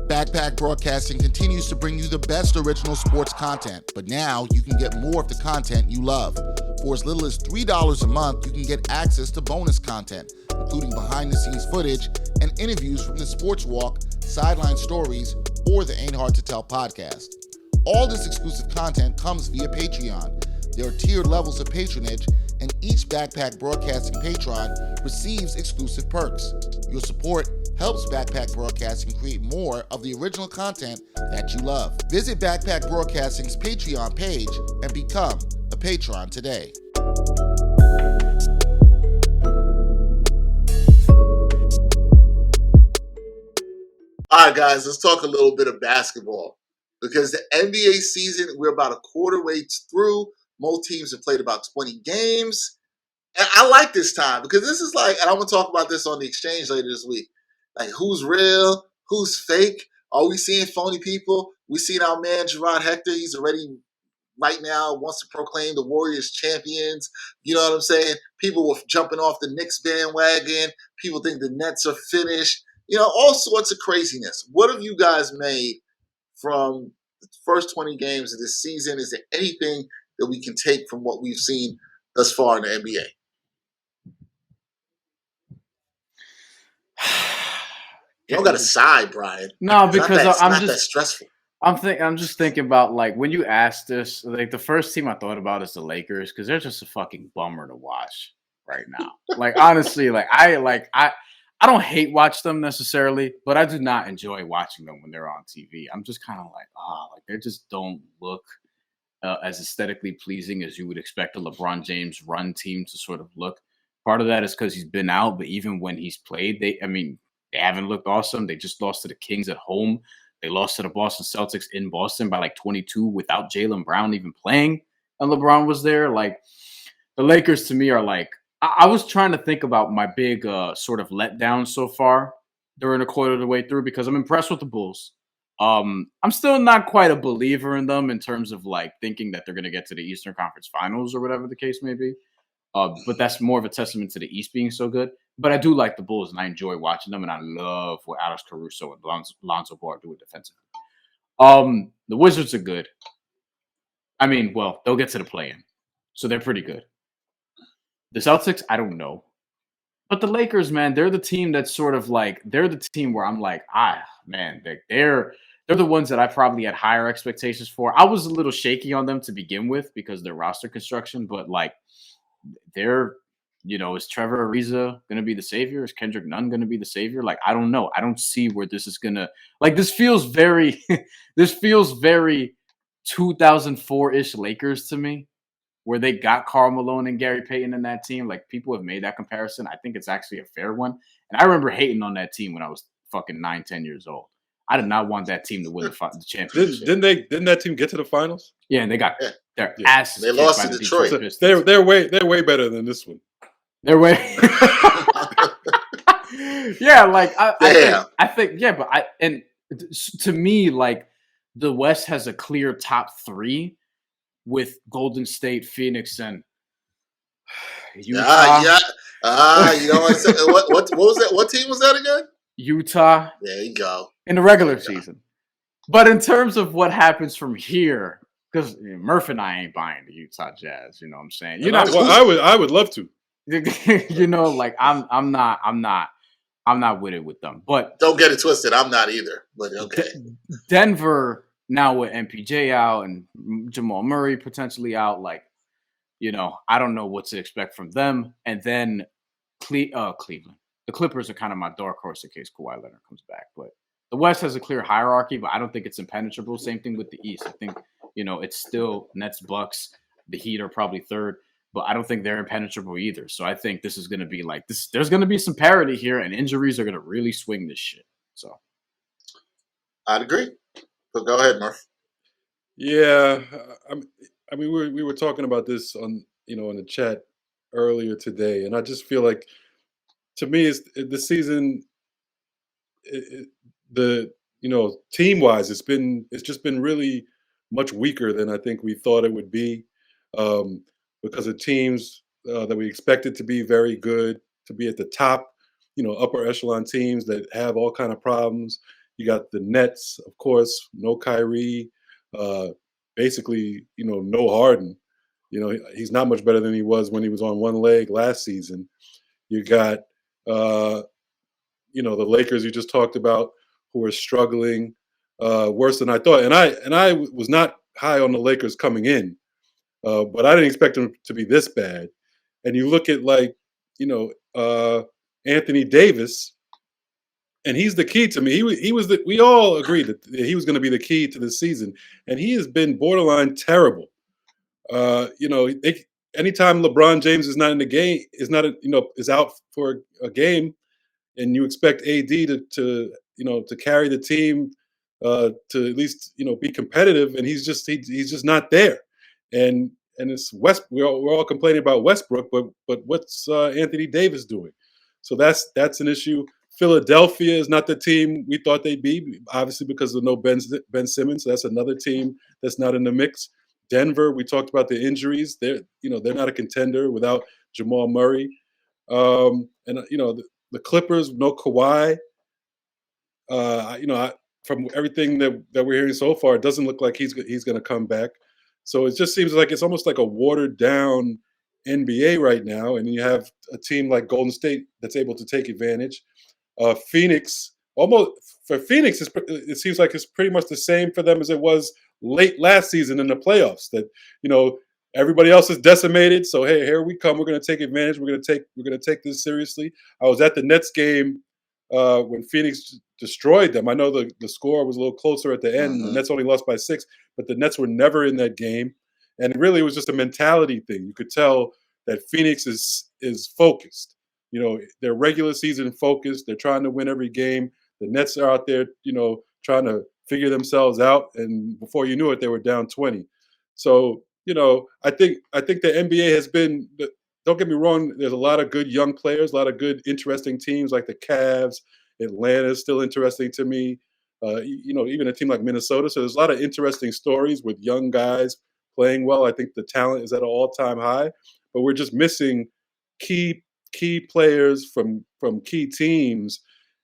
Backpack Broadcasting continues to bring you the best original sports content, but now you can get more of the content you love. For as little as $3 a month, you can get access to bonus content, including behind-the-scenes footage and interviews from the Sports Walk, Sideline Stories, or the Ain't Hard to Tell podcast. All this exclusive content comes via Patreon. There are tiered levels of patronage, and each Backpack Broadcasting patron receives exclusive perks. Your support helps Backpack Broadcasting create more of the original content that you love. Visit Backpack Broadcasting's Patreon page and become a patron today. All right, guys, let's talk a little bit of basketball. Because the NBA season, we're about a quarter way through. Most teams have played about 20 games. And I like this time because this is like, and I'm going to talk about this on the exchange later this week. Like, who's real? Who's fake? Are we seeing phony people? We seen our man, Gerard Hector. He's already, right now, wants to proclaim the Warriors champions. You know what I'm saying? People were jumping off the Knicks bandwagon. People think the Nets are finished. You know, all sorts of craziness. What have you guys made from the first 20 games of this season? Is there anything that we can take from what we've seen thus far in the NBA? You don't got to sigh, Brian. No, because I'm not just that stressful. I'm just thinking about, like, when you asked this, like, the first team I thought about is the Lakers because they're just a fucking bummer to watch right now. Like, honestly, I don't hate watch them necessarily, but I do not enjoy watching them when they're on TV. I'm just kind of like, like they just don't look as aesthetically pleasing as you would expect a LeBron James run team to sort of look. Part of that is because he's been out, but even when he's played, they haven't looked awesome. They just lost to the Kings at home. They lost to the Boston Celtics in Boston by like 22 without Jaylen Brown even playing, and LeBron was there. Like, the Lakers to me are like, I was trying to think about my big sort of letdown so far during a quarter of the way through because I'm impressed with the Bulls. I'm still not quite a believer in them in terms of like thinking that they're going to get to the Eastern Conference Finals or whatever the case may be. But that's more of a testament to the East being so good. But I do like the Bulls, and I enjoy watching them, and I love what Alex Caruso and Lonzo Ball do defensively. The Wizards are good. I mean, well, they'll get to the play-in, so they're pretty good. The Celtics, I don't know. But the Lakers, man, they're the team that's sort of like, they're the team where I'm like, man, they're the ones that I probably had higher expectations for. I was a little shaky on them to begin with because of their roster construction, but like, they're, is Trevor Ariza going to be the savior? Is Kendrick Nunn going to be the savior? Like, I don't know. I don't see where this is going to, like, this feels very 2004-ish Lakers to me, where they got Karl Malone and Gary Payton in that team. Like, people have made that comparison. I think it's actually a fair one. And I remember hating on that team when I was fucking 9-10 years old. I did not want that team to win the championship. Didn't that team get to the finals? Yeah, and they got their asses. They lost to Detroit. So they're way better than this one. They're way. Yeah, like I think, but to me, like, the West has a clear top three with Golden State, Phoenix, and Utah. What was that? What team was that again? Utah. There you go. In the regular season. But in terms of what happens from here, because Murph and I ain't buying the Utah Jazz. You know what I'm saying? I would love to. Like I'm not with it with them. But don't get it twisted. I'm not either. But okay. Denver now with MPJ out and Jamal Murray potentially out, like, I don't know what to expect from them. And then Cleveland. The Clippers are kind of my dark horse in case Kawhi Leonard comes back. But the West has a clear hierarchy, but I don't think it's impenetrable. Same thing with the East. I think, it's still Nets, Bucks. The Heat are probably third, but I don't think they're impenetrable either. So I think this is going to be like this. There's going to be some parity here, and injuries are going to really swing this shit. So I'd agree. But go ahead, Murph. Yeah, I mean, we were talking about this on in the chat earlier today, and I just feel like, to me, it's the season. Team wise, it's just been really much weaker than I think we thought it would be, because of teams that we expected to be very good, to be at the top, upper echelon teams that have all kind of problems. You got the Nets, of course, no Kyrie, basically, no Harden. He's not much better than he was when he was on one leg last season. You got, the Lakers you just talked about, who are struggling worse than I thought. And I was not high on the Lakers coming in, but I didn't expect them to be this bad. And you look at Anthony Davis, and he's the key to me. We all agreed that he was going to be the key to the season, and he has been borderline terrible. Anytime LeBron James is not in the game, is out for a game, and you expect AD to carry the team, to at least be competitive, and he's just not there. And it's we're all complaining about Westbrook, but what's Anthony Davis doing? So that's an issue. Philadelphia is not the team we thought they'd be, obviously because of no Ben Simmons. So that's another team that's not in the mix. Denver, we talked about the injuries. They're not a contender without Jamal Murray. And the Clippers, no Kawhi. From everything that we're hearing so far, it doesn't look like he's going to come back. So it just seems like it's almost like a watered down NBA right now, and you have a team like Golden State that's able to take advantage. Phoenix, it seems like it's pretty much the same for them as it was late last season in the playoffs. That everybody else is decimated, so hey, here we come. We're going to take advantage. We're going to take this seriously. I was at the Nets game when Phoenix destroyed them. I know the score was a little closer at the end. Mm-hmm. The Nets only lost by 6, but the Nets were never in that game, and it really was just a mentality thing. You could tell that Phoenix is focused. They're regular season focused. They're trying to win every game. The Nets are out there, trying to figure themselves out, and before you knew it, they were down 20. So, I think the NBA has been. Don't get me wrong. There's a lot of good young players, a lot of good, interesting teams like the Cavs. Atlanta is still interesting to me. Even a team like Minnesota. So there's a lot of interesting stories with young guys playing well. I think the talent is at an all-time high, but we're just missing key players from key teams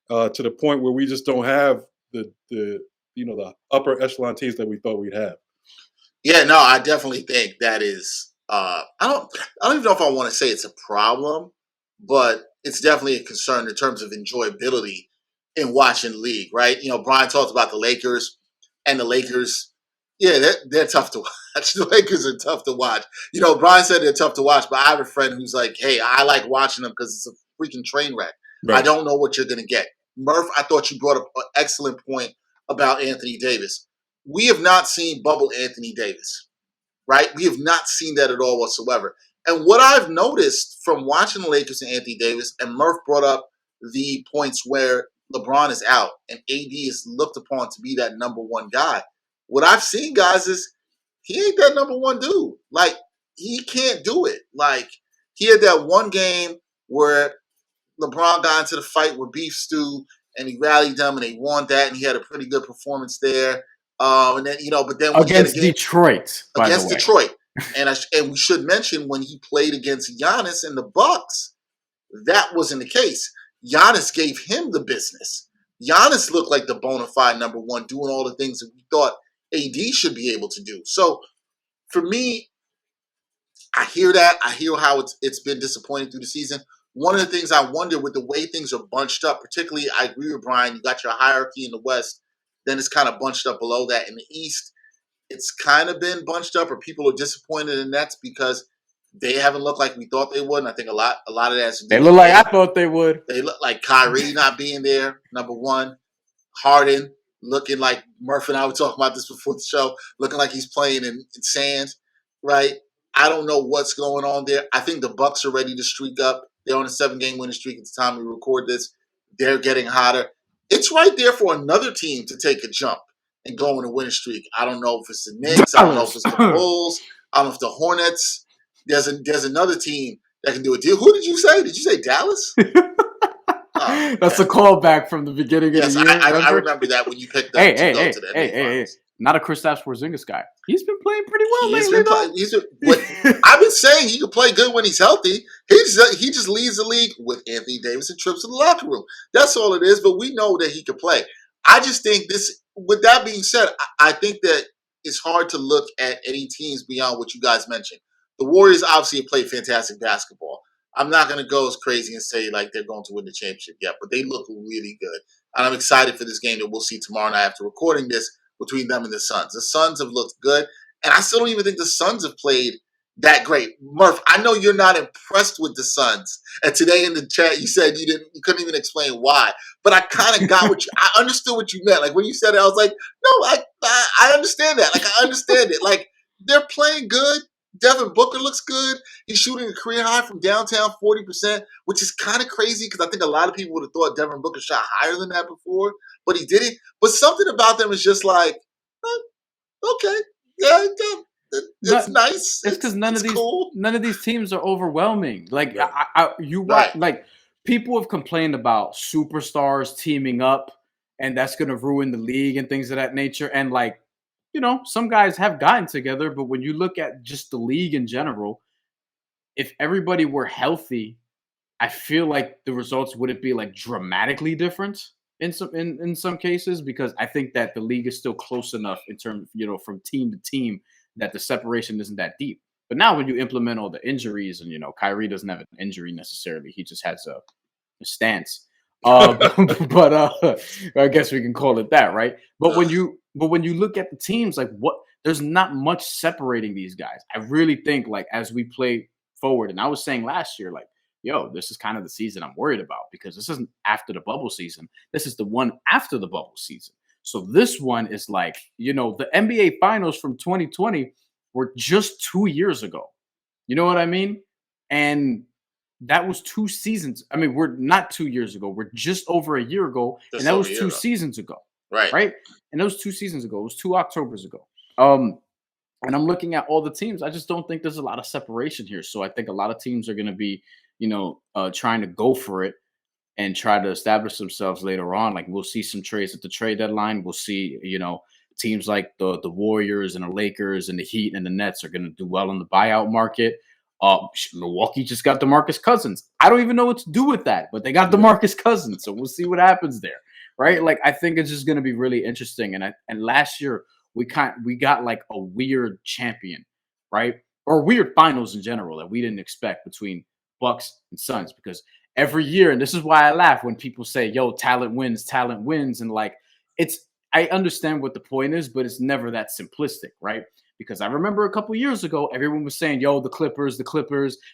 to the point where we just don't have the upper echelon teams that we thought we'd have. Yeah, no, I definitely think that is. I don't even know if I want to say it's a problem, but it's definitely a concern in terms of enjoyability in watching the league, right? Brian talked about the Lakers, and the Lakers, yeah, they're tough to watch. The Lakers are tough to watch. Brian said they're tough to watch, but I have a friend who's like, hey, I like watching them because it's a freaking train wreck. Right. I don't know what you're going to get. Murph, I thought you brought up an excellent point about Anthony Davis. We have not seen bubble Anthony Davis. Right? We have not seen that at all whatsoever. And what I've noticed from watching the Lakers and Anthony Davis, and Murph brought up the points where LeBron is out and AD is looked upon to be that number one guy. What I've seen, guys, is he ain't that number one dude. Like, he can't do it. Like, he had that one game where LeBron got into the fight with Beef Stew, and he rallied them, and they won that, and he had a pretty good performance there. And then but then when against Detroit, against Detroit, and we should mention when he played against Giannis in the Bucks, that wasn't the case. Giannis gave him the business. Giannis looked like the bona fide number one, doing all the things that we thought AD should be able to do. So for me, I hear that. I hear how it's been disappointing through the season. One of the things I wonder with the way things are bunched up, particularly, I agree with Brian, you got your hierarchy in the West, then it's kind of bunched up below that. In the East, it's kind of been bunched up, or people are disappointed in the Nets because they haven't looked like we thought they would. And I think a lot of that's they look like I thought they would. They look like Kyrie not being there, number one. Harden looking like Murphy and I were talking about this before the show, looking like he's playing in sand, right? I don't know what's going on there. I think the Bucks are ready to streak up. They're on a 7-game winning streak at the time we record this. They're getting hotter. It's right there for another team to take a jump and go on a winning streak. I don't know if it's the Knicks. I don't know if it's the Bulls. I don't know if the Hornets. There's another team that can do it. Who did you say? Did you say Dallas? That's a callback from the beginning of the year. I remember that when you picked up to go to the NBA Finals. Not a Kristaps Porzingis guy. He's been playing pretty well lately. I've been saying he can play good when he's healthy. He just leads the league with Anthony Davis and trips to the locker room. That's all it is, but we know that he can play. I just think this, with that being said, I think that it's hard to look at any teams beyond what you guys mentioned. The Warriors obviously have played fantastic basketball. I'm not going to go as crazy and say like they're going to win the championship yet, but they look really good. And I'm excited for this game that we'll see tomorrow night after recording this between them and the Suns. The Suns have looked good, and I still don't even think the Suns have played that great. Murph, I know you're not impressed with the Suns, and today in the chat you said you couldn't even explain why. But I kind of got I understood what you meant. Like when you said it, I was like, no, I understand that. Like I understand it. Like they're playing good. Devin Booker looks good. He's shooting a career high from downtown 40%, which is kind of crazy because I think a lot of people would have thought Devin Booker shot higher than that before, but he didn't. But something about them is just like, okay, yeah, it's nice. It's because none of these teams are overwhelming. Like right. Like people have complained about superstars teaming up, and that's going to ruin the league and things of that nature. And like, you know, some guys have gotten together, but when you look at just the league in general, if everybody were healthy, I feel like the results wouldn't be like dramatically different in some cases, because I think that the league is still close enough in terms, you know, from team to team that the separation isn't that deep. But now when you implement all the injuries, and you know, Kyrie doesn't have an injury necessarily, he just has a stance. But I guess we can call it that, right? But when you look at the teams, like there's not much separating these guys. I really think like as we play forward, and I was saying last year, like, yo, this is kind of the season I'm worried about, because this isn't after the bubble season. This is the one after the bubble season. So this one is like, you know, the NBA Finals from 2020 were just 2 years ago. You know what I mean? And that was 2 seasons. I mean, we're not 2 years ago. We're just over a year ago. And that was 2 seasons ago. Right. And that was 2 seasons ago. It was 2 Octobers ago. And I'm looking at all the teams. I just don't think there's a lot of separation here. So I think a lot of teams are going to be, you know, trying to go for it and try to establish themselves later on. Like we'll see some trades at the trade deadline. We'll see, you know, teams like the Warriors and the Lakers and the Heat and the Nets are going to do well in the buyout market. Milwaukee just got DeMarcus Cousins. I don't even know what to do with that, but they got DeMarcus Cousins, so we'll see what happens there, right? Like I think it's just going to be really interesting. And last year we got like a weird champion, right? Or weird finals in general that we didn't expect between Bucks and Suns, because every year, and this is why I laugh when people say, "Yo, talent wins," and like I understand what the point is, but it's never that simplistic, right? Because I remember a couple years ago, everyone was saying, yo, the Clippers,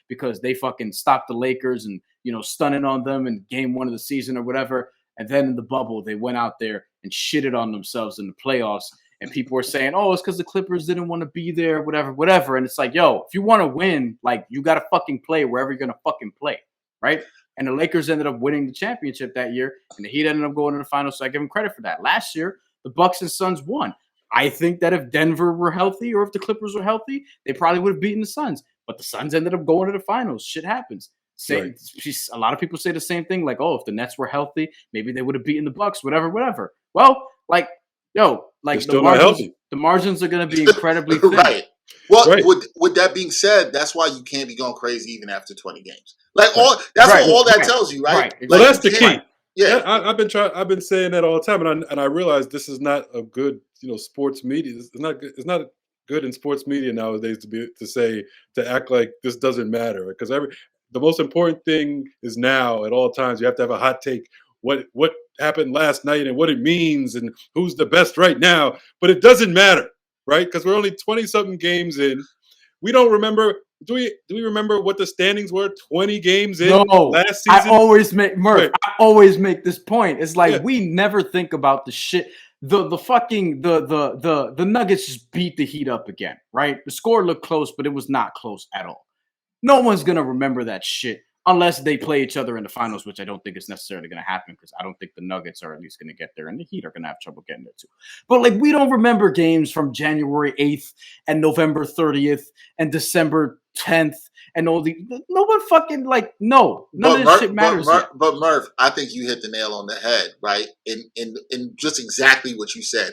because they fucking stopped the Lakers and, you know, stunning on them in game 1 of the season or whatever. And then in the bubble, they went out there and shitted on themselves in the playoffs. And people were saying, oh, it's because the Clippers didn't want to be there, whatever. And it's like, yo, if you want to win, like, you got to fucking play wherever you're going to fucking play, right? And the Lakers ended up winning the championship that year, and the Heat ended up going to the finals, so I give them credit for that. Last year, the Bucks and Suns won. I think that if Denver were healthy or if the Clippers were healthy, they probably would have beaten the Suns. But the Suns ended up going to the finals. Shit happens. A lot of people say the same thing, like, oh, if the Nets were healthy, maybe they would have beaten the Bucks, whatever. Well, like, yo, like the margins are going to be incredibly thin. Right. Well, with that being said, that's why you can't be going crazy even after 20 games. Like all that tells you, right? Like, well, that's the key. Yeah, I've been saying that all the time, and I realize this is not a good, you know, sports media. It's not good in sports media nowadays to act like this doesn't matter, because the most important thing is now at all times you have to have a hot take. What happened last night and what it means and who's the best right now, but it doesn't matter, right? Because we're only 20-something games in. We don't remember. Do we remember what the standings were 20 games in last season? I always make I always make this point. It's like we never think about the shit. The Nuggets just beat the Heat up again, right? The score looked close, but it was not close at all. No one's gonna remember that shit unless they play each other in the finals, which I don't think is necessarily going to happen because I don't think the Nuggets are at least going to get there, and the Heat are going to have trouble getting there too. But like, we don't remember games from January 8th and November 30th and December 10th and all the. No one fucking no. None of this shit matters. But Murph, I think you hit the nail on the head, right? In just exactly what you said.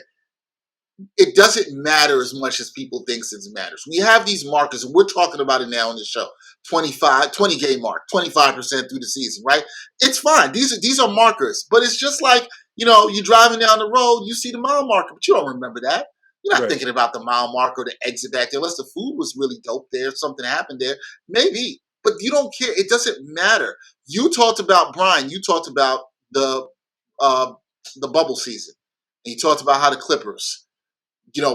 It doesn't matter as much as people think it matters. We have these markers, and we're talking about it now on the show. 20 game mark, 25% through the season, right? It's fine. These are markers, but it's just like, you're driving down the road, you see the mile marker, but you don't remember that. You're not thinking about the mile marker, the exit back there, unless the food was really dope there, something happened there, maybe. But you don't care. It doesn't matter. You talked about Brian. You talked about the bubble season, and you talked about how the Clippers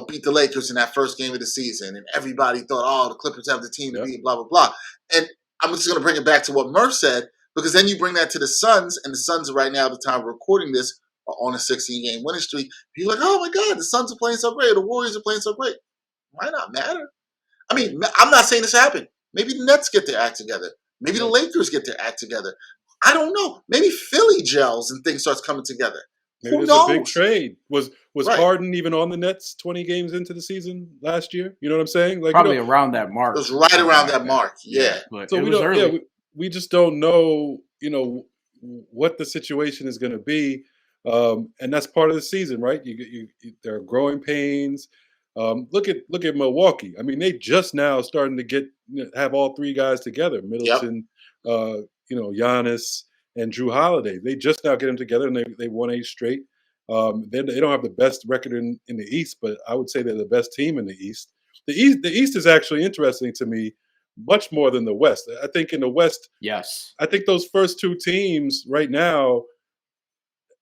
beat the Lakers in that first game of the season. And everybody thought, the Clippers have the team to beat, blah, blah, blah. And I'm just going to bring it back to what Murph said, because then you bring that to the Suns, and the Suns are right now, at the time of recording this, are on a 16-game winning streak. People are like, oh, my God, the Suns are playing so great, or the Warriors are playing so great. Why not matter? I mean, I'm not saying this happened. Maybe the Nets get their act together. Maybe the Lakers get their act together. I don't know. Maybe Philly gels and things starts coming together. Maybe Who there's knows? a big trade. Was Harden even on the Nets 20 games into the season last year? You know what I'm saying? Like, probably around that mark. It was right around that mark. Yeah. So we don't. Early. Yeah, we just don't know. What the situation is going to be, and that's part of the season, right? There are growing pains. Look at Milwaukee. I mean, they just now starting to have all three guys together: Middleton, Giannis, and Drew Holiday. They just now get them together, and they won 8 straight. They don't have the best record in the East, but I would say they're the best team in the East. The East is actually interesting to me, much more than the West. I think in the West, yes, I think those first 2 teams right now,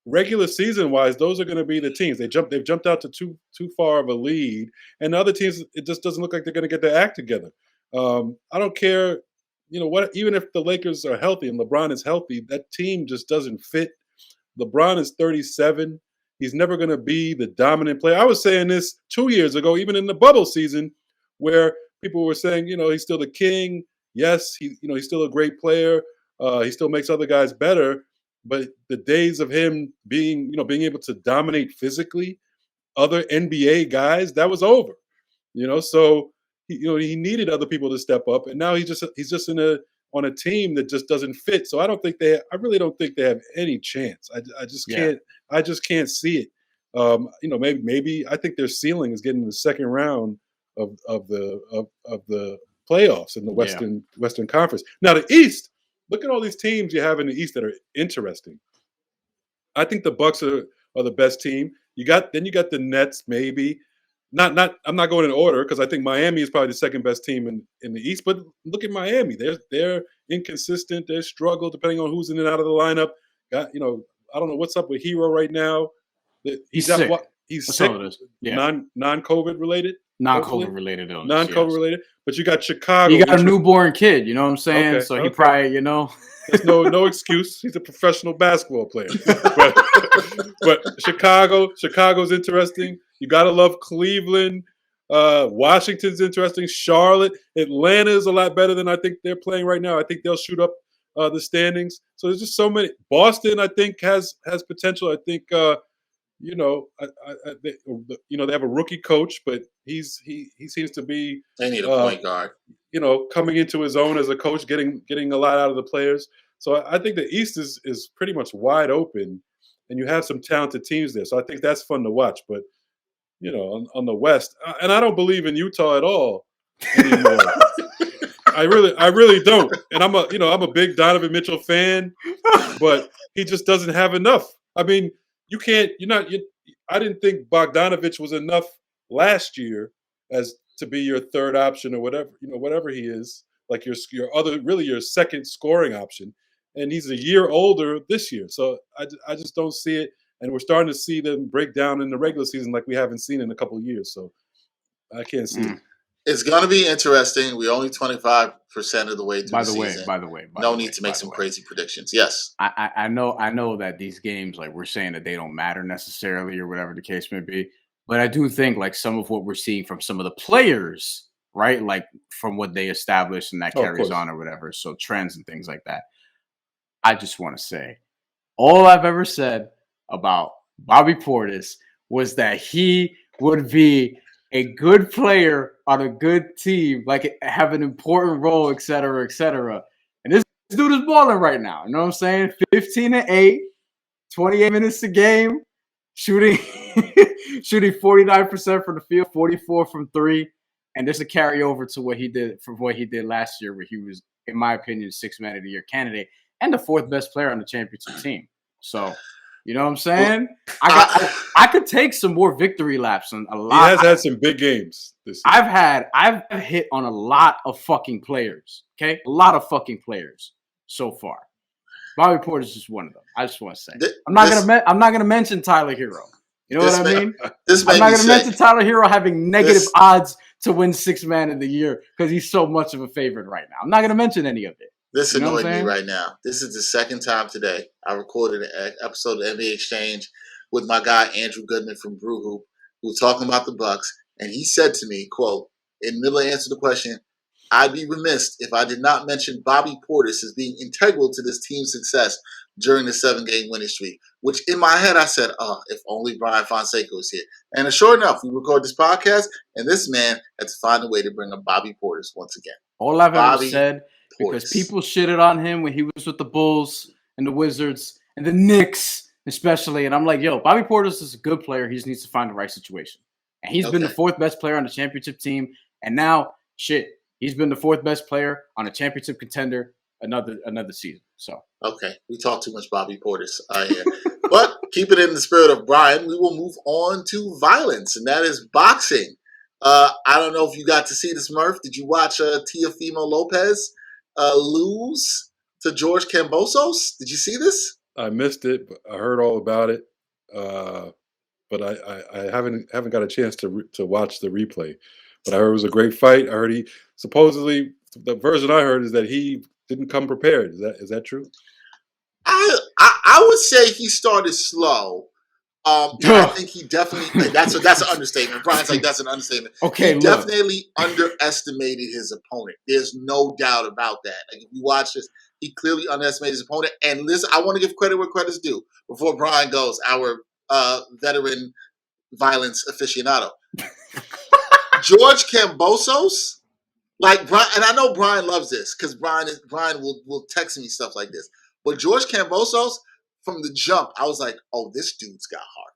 regular season wise, those are going to be the teams. They've jumped out to too far of a lead, and the other teams, it just doesn't look like they're going to get their act together. I don't care. Even if the Lakers are healthy and LeBron is healthy, that team just doesn't fit. LeBron is 37. He's never going to be the dominant player. I was saying this 2 years ago, even in the bubble season, where people were saying, he's still the king. Yes, he's still a great player. He still makes other guys better. But the days of him being able to dominate physically other NBA guys, that was over. So he needed other people to step up, and now he's just on a team that just doesn't fit. So I really don't think they have any chance. I just can't see it. Maybe I think their ceiling is getting the second round of the playoffs in the Western Conference. Now the East, look at all these teams you have in the East that are interesting. I think the Bucks are the best team. You got the Nets, maybe. I'm not going in order because I think Miami is probably the second best team in the East. But look at Miami; they're inconsistent. They struggle depending on who's in and out of the lineup. I don't know what's up with Hero right now. He's sick. He's That's sick. all it is. Yeah. Non-COVID related. Non-COVID related illness. Non-COVID related. But you got Chicago. You got a newborn kid. You know what I'm saying? Okay, so he probably, There's no excuse. He's a professional basketball player. But Chicago's interesting. You got to love Cleveland. Washington's interesting. Charlotte. Atlanta is a lot better than I think they're playing right now. I think they'll shoot up the standings. So there's just so many. Boston, I think, has potential. I think, they have a rookie coach, but he seems to be. They need a point guard. Coming into his own as a coach, getting a lot out of the players. So I think the East is pretty much wide open, and you have some talented teams there. So I think that's fun to watch. But on the West, and I don't believe in Utah at all anymore. I really don't. And I'm a big Donovan Mitchell fan, but he just doesn't have enough. I mean, I didn't think Bogdanovich was enough last year to be your third option or whatever he is, like your second scoring option. And he's a year older this year. So I just don't see it. And we're starting to see them break down in the regular season like we haven't seen in a couple of years. So I can't see it. It's going to be interesting. We're only 25% of the way through the season. By the way. No need to make some crazy predictions. Yes. I know that these games, like we're saying that they don't matter necessarily or whatever the case may be. But I do think like some of what we're seeing from some of the players, right? Like from what they established and that carries on or whatever. So trends and things like that. I just want to say all I've ever said about Bobby Portis was that he would be a good player on a good team, like have an important role, et cetera, et cetera. And this dude is balling right now. You know what I'm saying? 15-8, 28 minutes a game, shooting 49% from the field, 44 from three. And there's a carryover to what he did last year, where he was, in my opinion, 6th Man of the Year candidate and the 4th best player on the championship team. So, you know what I'm saying? I could take some more victory laps on a lot. He has had some big games this year. I've hit on a lot of fucking players. Okay, a lot of fucking players so far. Bobby Portis is just one of them. I just want to say I'm not gonna mention Tyler Hero. You know what I mean? I'm not gonna mention Tyler Hero having negative odds to win 6th Man of the Year because he's so much of a favorite right now. I'm not gonna mention any of it. This annoyed me right now. This is the second time today I recorded an episode of NBA Exchange with my guy Andrew Goodman from Brew Hoop, who was talking about the Bucks, and he said to me, quote, in the middle of answering the question, "I'd be remiss if I did not mention Bobby Portis as being integral to this team's success during the 7-game winning streak," which in my head I said, oh, if only Brian Fonseca was here. And sure enough, we record this podcast, and this man had to find a way to bring up Bobby Portis once again. All I've ever said, because people shitted on him when he was with the Bulls and the Wizards and the Knicks especially. And I'm like, yo, Bobby Portis is a good player. He just needs to find the right situation. And he's been the 4th best player on the championship team. And now, he's been the 4th best player on a championship contender another season. So okay, we talk too much Bobby Portis here. But keep it in the spirit of Brian, we will move on to violence, and that is boxing. I don't know if you got to see this, Murph. Did you watch Teofimo Lopez lose to George Kambosos? Did you see this? I missed it, but I heard all about it. But I haven't got a chance to watch the replay. But I heard it was a great fight. I heard supposedly the version I heard is that he didn't come prepared. Is that true? I would say he started slow. I think he definitely that's an understatement. Brian's like, that's an understatement. Okay, he definitely underestimated his opponent. There's no doubt about that. Like, if you watch this, he clearly underestimated his opponent. And listen, I want to give credit where credit's due before Brian goes, our veteran violence aficionado. George Kambosos, like Brian, and I know Brian loves this because Brian will text me stuff like this. But George Kambosos, from the jump, I was like, oh, this dude's got heart.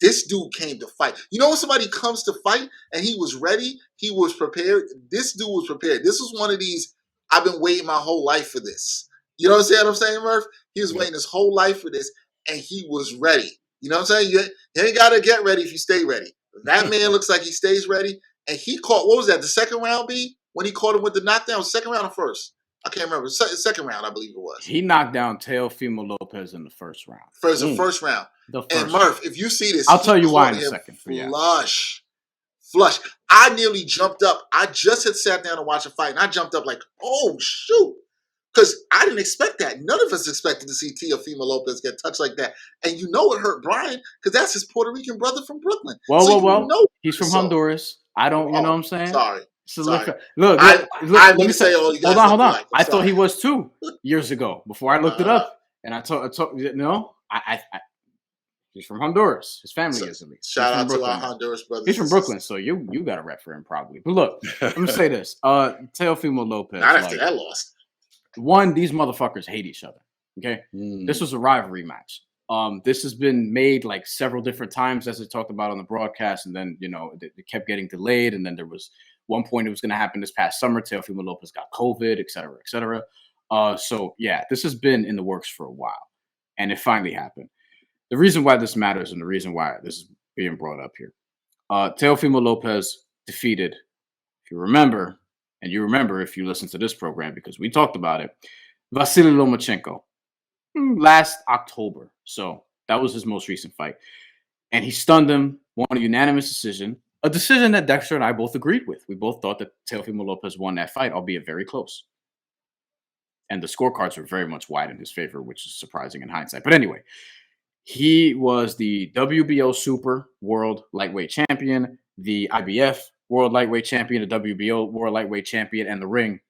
This dude came to fight. You know when somebody comes to fight and he was ready, he was prepared? This dude was prepared. This was one of these, I've been waiting my whole life for this. You know what I'm saying, Murph? He was waiting his whole life for this, and he was ready. You know what I'm saying? You ain't got to get ready if you stay ready. That man looks like he stays ready, and he caught, what was that, the second round, B? When he caught him with the knockdown, second round or first? I can't remember. Second round, I believe it was. He knocked down Teofimo Lopez in the first round. First round. And Murph, if you see this, I'll tell you why in a second. Flush. I nearly jumped up. I just had sat down to watch a fight, and I jumped up like, oh, shoot. Because I didn't expect that. None of us expected to see Teofimo Lopez get touched like that. And you know it hurt Brian, because that's his Puerto Rican brother from Brooklyn. Well. He's from Honduras. I don't, you know what I'm saying? Sorry. Look, let me say all you guys. Hold on. I thought he was 2 years ago before I looked it up, and I told he's from Honduras. His family is at least. Shout out to our Honduras brothers. He's from Brooklyn, so you got a rep for him probably. But look, let me say this: Teofimo Lopez. Not after that loss. One, these motherfuckers hate each other. Okay, This was a rivalry match. This has been made like several different times, as I talked about on the broadcast, and then it kept getting delayed, and then there was one point it was going to happen this past summer. Teofimo Lopez got COVID, et cetera, et cetera. So yeah, this has been in the works for a while, and it finally happened. The reason why this matters and the reason why this is being brought up here, Teofimo Lopez defeated If you remember, and you remember if you listen to this program because we talked about it, Vasily Lomachenko last October. So that was his most recent fight. And he stunned him, won a unanimous decision, a decision that Dexter and I both agreed with. We both thought that Teofimo Lopez won that fight, albeit very close. And the scorecards were very much wide in his favor, which is surprising in hindsight. But anyway, he was the WBO Super World Lightweight Champion, the IBF World Lightweight Champion, the WBO World Lightweight Champion, and the Ring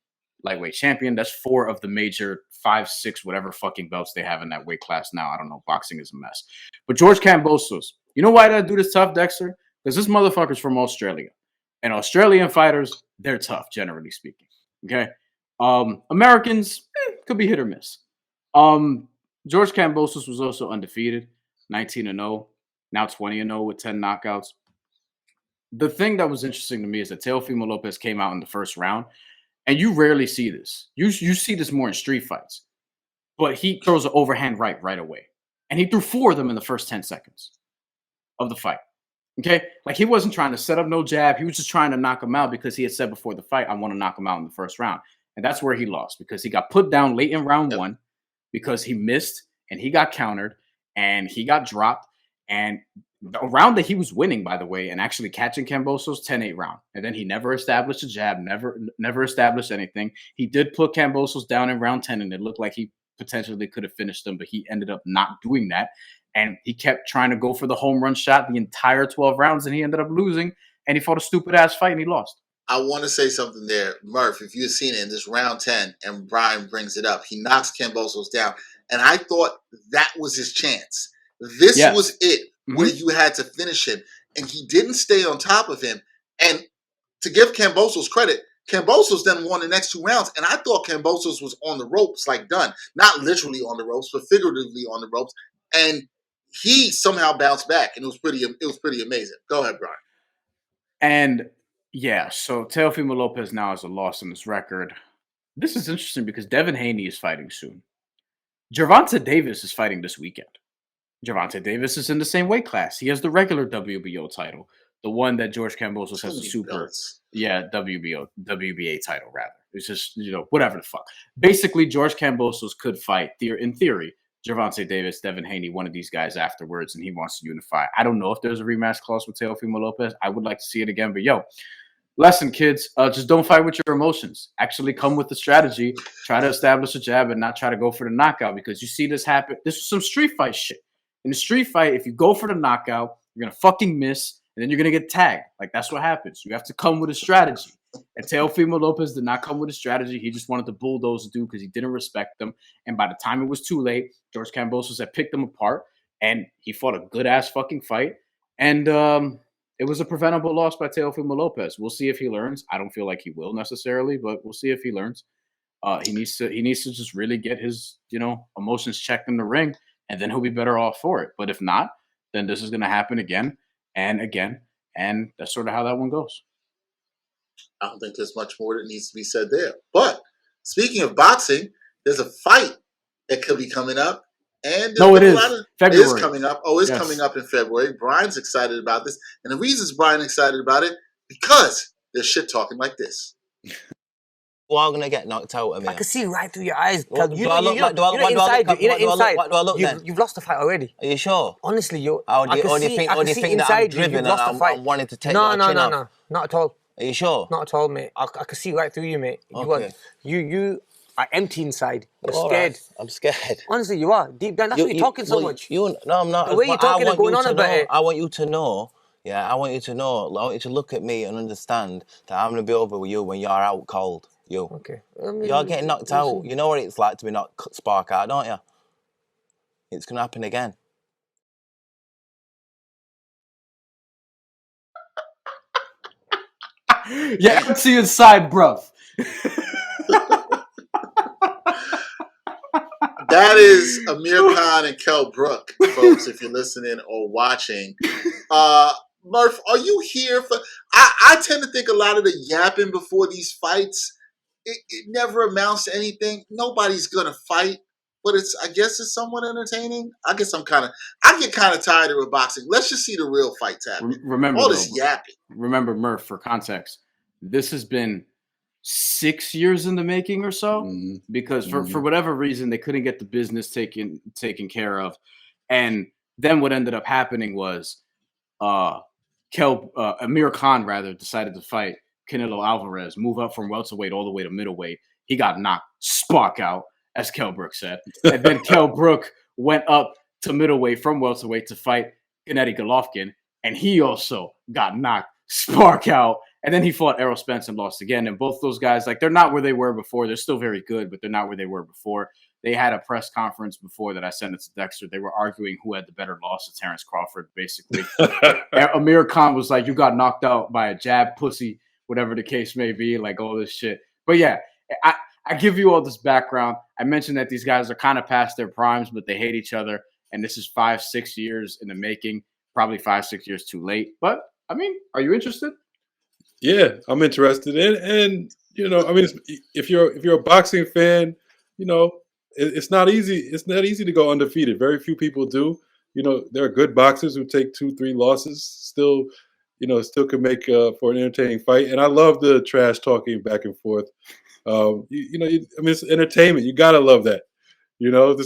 Lightweight Champion. That's 4 of the major 5, 6, whatever fucking belts they have in that weight class now. I don't know. Boxing is a mess. But George Kambosos, you know why that dude is tough, Dexter? Because this motherfucker's from Australia. And Australian fighters, they're tough, generally speaking. Okay? Americans, could be hit or miss. George Kambosos was also undefeated, 19-0, now 20-0 with 10 knockouts. The thing that was interesting to me is that Teofimo Lopez came out in the first round, and you rarely see this. You see this more in street fights. But he throws an overhand right away. And he threw 4 of them in the first 10 seconds of the fight. Okay? Like, he wasn't trying to set up no jab. He was just trying to knock him out because he had said before the fight, I want to knock him out in the first round. And that's where he lost, because he got put down late in round 1 because he missed and he got countered and he got dropped. And the round that he was winning, by the way, and actually catching Kambosos, 10-8 round. And then he never established a jab, never established anything. He did put Kambosos down in round 10, and it looked like he potentially could have finished him, but he ended up not doing that. And he kept trying to go for the home run shot the entire 12 rounds, and he ended up losing, and he fought a stupid-ass fight, and he lost. I want to say something there. Murph, if you've seen it in this round 10, and Bryan brings it up, he knocks Kambosos down, and I thought that was his chance. This was it, where you had to finish him, and he didn't stay on top of him. And to give Kambosos credit, Kambosos then won the next 2 rounds, and I thought Kambosos was on the ropes, like done. Not literally on the ropes, but figuratively on the ropes. And he somehow bounced back, and it was pretty amazing. Go ahead, Bryan. And yeah, so Teofimo Lopez now has a loss on his record. This is interesting because Devin Haney is fighting soon. Gervonta Davis is fighting this weekend. Gervonta Davis is in the same weight class. He has the regular WBO title, the one that George Kambosos has the super, WBA title, rather. It's just, whatever the fuck. Basically, George Kambosos could fight, in theory, Gervonta Davis, Devin Haney, one of these guys afterwards, and he wants to unify. I don't know if there's a rematch clause with Teofimo Lopez. I would like to see it again, but lesson, kids, just don't fight with your emotions. Actually come with the strategy. Try to establish a jab and not try to go for the knockout, because you see this happen. This is some street fight shit. In a street fight, if you go for the knockout, you're going to fucking miss, and then you're going to get tagged. Like, that's what happens. You have to come with a strategy. And Teofimo Lopez did not come with a strategy. He just wanted to bulldoze the dude because he didn't respect them. And by the time it was too late, George Kambosos had picked them apart, and he fought a good-ass fucking fight. And it was a preventable loss by Teofimo Lopez. We'll see if he learns. I don't feel like he will necessarily, but we'll see if he learns. He needs to just really get his, emotions checked in the ring, and then he'll be better off for it. But if not, then this is going to happen again and again, and that's sort of how that one goes. I don't think there's much more that needs to be said there. But speaking of boxing, there's a fight that could be coming up. And it is. February. It is coming up. Oh, it's coming up in February. Brian's excited about this. And the reasons Brian's excited about it, because they're shit talking like this. You are going to get knocked out of me. I can see right through your eyes. Do I look then? You've lost the fight already. Are you sure? Honestly, you. Or do you think that I'm driven and I'm wanting to take your chin off? No, not at all. Are you sure? Not at all, mate. I can see right through you, mate. Okay. You are empty inside. You're all scared. Right. I'm scared. Honestly, you are. Deep down, that's why you're talking so much. No, I'm not. The way you're talking and going on about it. I want you to know. Yeah, I want you to know. I want you to look at me and understand that I'm going to be over with you when you're out cold. You. Okay. You're getting knocked out. You know what it's like to be knocked spark out, don't you? It's going to happen again. Yeah, empty inside, bruv. That is Amir Khan and Kell Brook, folks, if you're listening or watching. Murph, are you here for... I tend to think a lot of the yapping before these fights, it never amounts to anything. Nobody's going to fight, but I guess it's somewhat entertaining. I get kind of tired of boxing. Let's just see the real fights happen. Remember, all this yapping. Remember, Murph, for context, this has been 6 years in the making or so, because for whatever reason they couldn't get the business taken care of, and then what ended up happening was Amir Khan decided to fight Canelo Alvarez, move up from welterweight all the way to middleweight. He got knocked spark out, as Kell Brook said, and then Kell Brook went up to middleweight from welterweight to fight Gennady Golovkin, and he also got knocked spark out. And then he fought Errol Spence and lost again. And both those guys, like, they're not where they were before. They're still very good, but they're not where they were before. They had a press conference before that I sent it to Dexter. They were arguing who had the better loss to Terrence Crawford, basically. Amir Khan was like, you got knocked out by a jab pussy, whatever the case may be, like all this shit. But yeah, I give you all this background. I mentioned that these guys are kind of past their primes, but they hate each other. And this is 5-6 years in the making, probably 5-6 years too late. But, I mean, are you interested? Yeah, I'm interested and you know, I mean, if you're a boxing fan, you know, it's not easy. It's not easy to go undefeated. Very few people do. You know, there are good boxers who take 2-3 losses, still can make for an entertaining fight. And I love the trash talking back and forth. I mean, it's entertainment. You gotta love that. You know,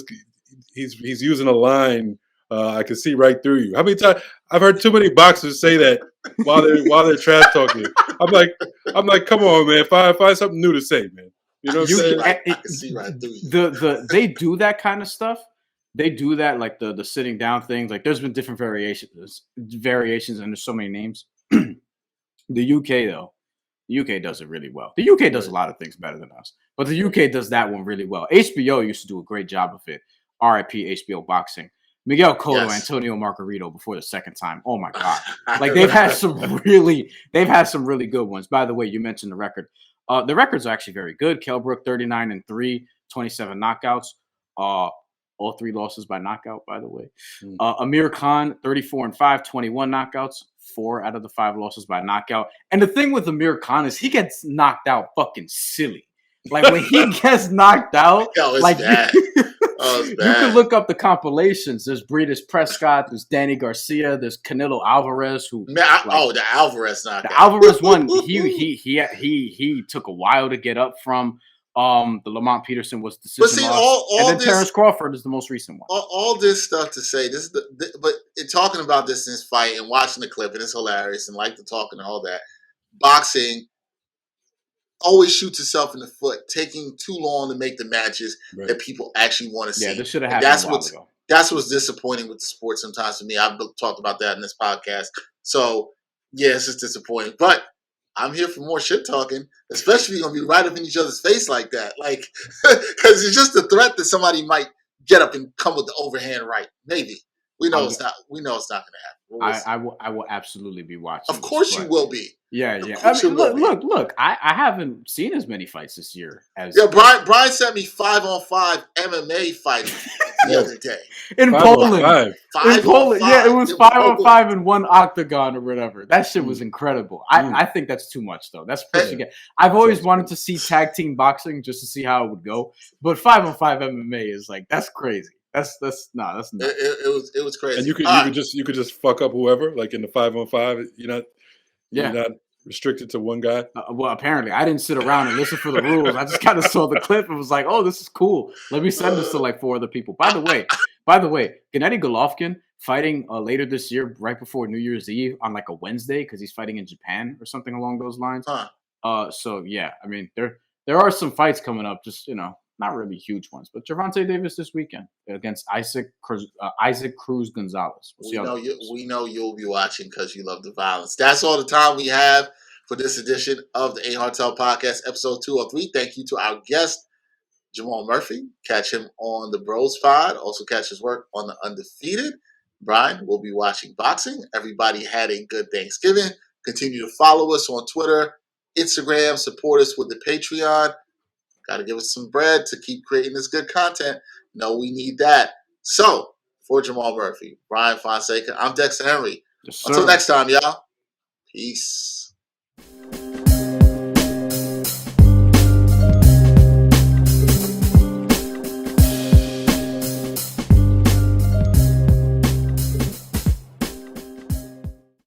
he's using a line. I can see right through you. How many times I've heard too many boxers say that while they're trash talking. I'm like, come on, man. Find something new to say, man. You know what I'm saying? I can see right through you. They do that kind of stuff. They do that, like the sitting down things. Like, there's been different variations, and there's so many names. The UK though, the UK does it really well. The UK does a lot of things better than us, but the UK does that one really well. HBO used to do a great job of it. RIP HBO Boxing. Miguel Cotto, yes. Antonio Margarito before the second time. Oh my God! Like, they've had some really good ones. By the way, you mentioned the record. The records are actually very good. Kell Brook 39-3, 27 knockouts. All 3 losses by knockout, by the way. Amir Khan 34-5, 21 knockouts. 4 out of the 5 losses by knockout. And the thing with Amir Khan is he gets knocked out fucking silly. Like, when he gets knocked out, like bad. You can look up the compilations. There's Breeders Prescott, there's Danny Garcia, there's Canelo Alvarez, who the Alvarez knockout. The Alvarez one, he took a while to get up from. The Lamont Peterson was decision loss, and then Terrence Crawford is the most recent one. All this stuff to say but talking about this in this fight and watching the clip, and it's hilarious, and like the talking and all that. Boxing always shoots itself in the foot, taking too long to make the matches that people actually want to see. Yeah, this should have happened a while ago. That's what's disappointing with the sport sometimes for me. I've talked about that in this podcast. So, yes, it's disappointing. But I'm here for more shit talking, especially if you're going to be right up in each other's face like that. Like, because it's just a threat that somebody might get up and come with the overhand right. Maybe. We know it's not going to happen. I will absolutely be watching. Of course you will be. Yeah. I mean, look. I haven't seen as many fights this year as. Yeah, Brian sent me 5-on-5 MMA fighting the other day. In Poland. In Poland. Yeah, it was 5-on-5 in one octagon or whatever. That shit was incredible. I think that's too much though. That's pushing it. I've always wanted to see tag team boxing just to see how it would go. But 5-on-5 MMA is like, that's crazy. That's not. It was crazy. And you could just fuck up whoever, like in the 5-on-5. You're not restricted to one guy. Well, apparently, I didn't sit around and listen for the rules. I just kind of saw the clip and was like, "Oh, this is cool. Let me send this to like 4 other people." By the way, Gennady Golovkin fighting later this year, right before New Year's Eve on like a Wednesday, because he's fighting in Japan or something along those lines. So yeah, I mean, there are some fights coming up. Just not really huge ones, but Gervonta Davis this weekend against Isaac Cruz Gonzalez. We know you'll be watching because you love the violence. That's all the time we have for this edition of the A Hartel Podcast, episode 203. Thank you to our guest, Jamal Murphy. Catch him on the Bros Pod. Also catch his work on the Undefeated. Brian will be watching boxing. Everybody had a good Thanksgiving. Continue to follow us on Twitter, Instagram. Support us with the Patreon. Got to give us some bread to keep creating this good content. No, we need that. So, for Jamal Murphy, Brian Fonseca, I'm Dexter Henry. Yes, until next time, y'all. Peace.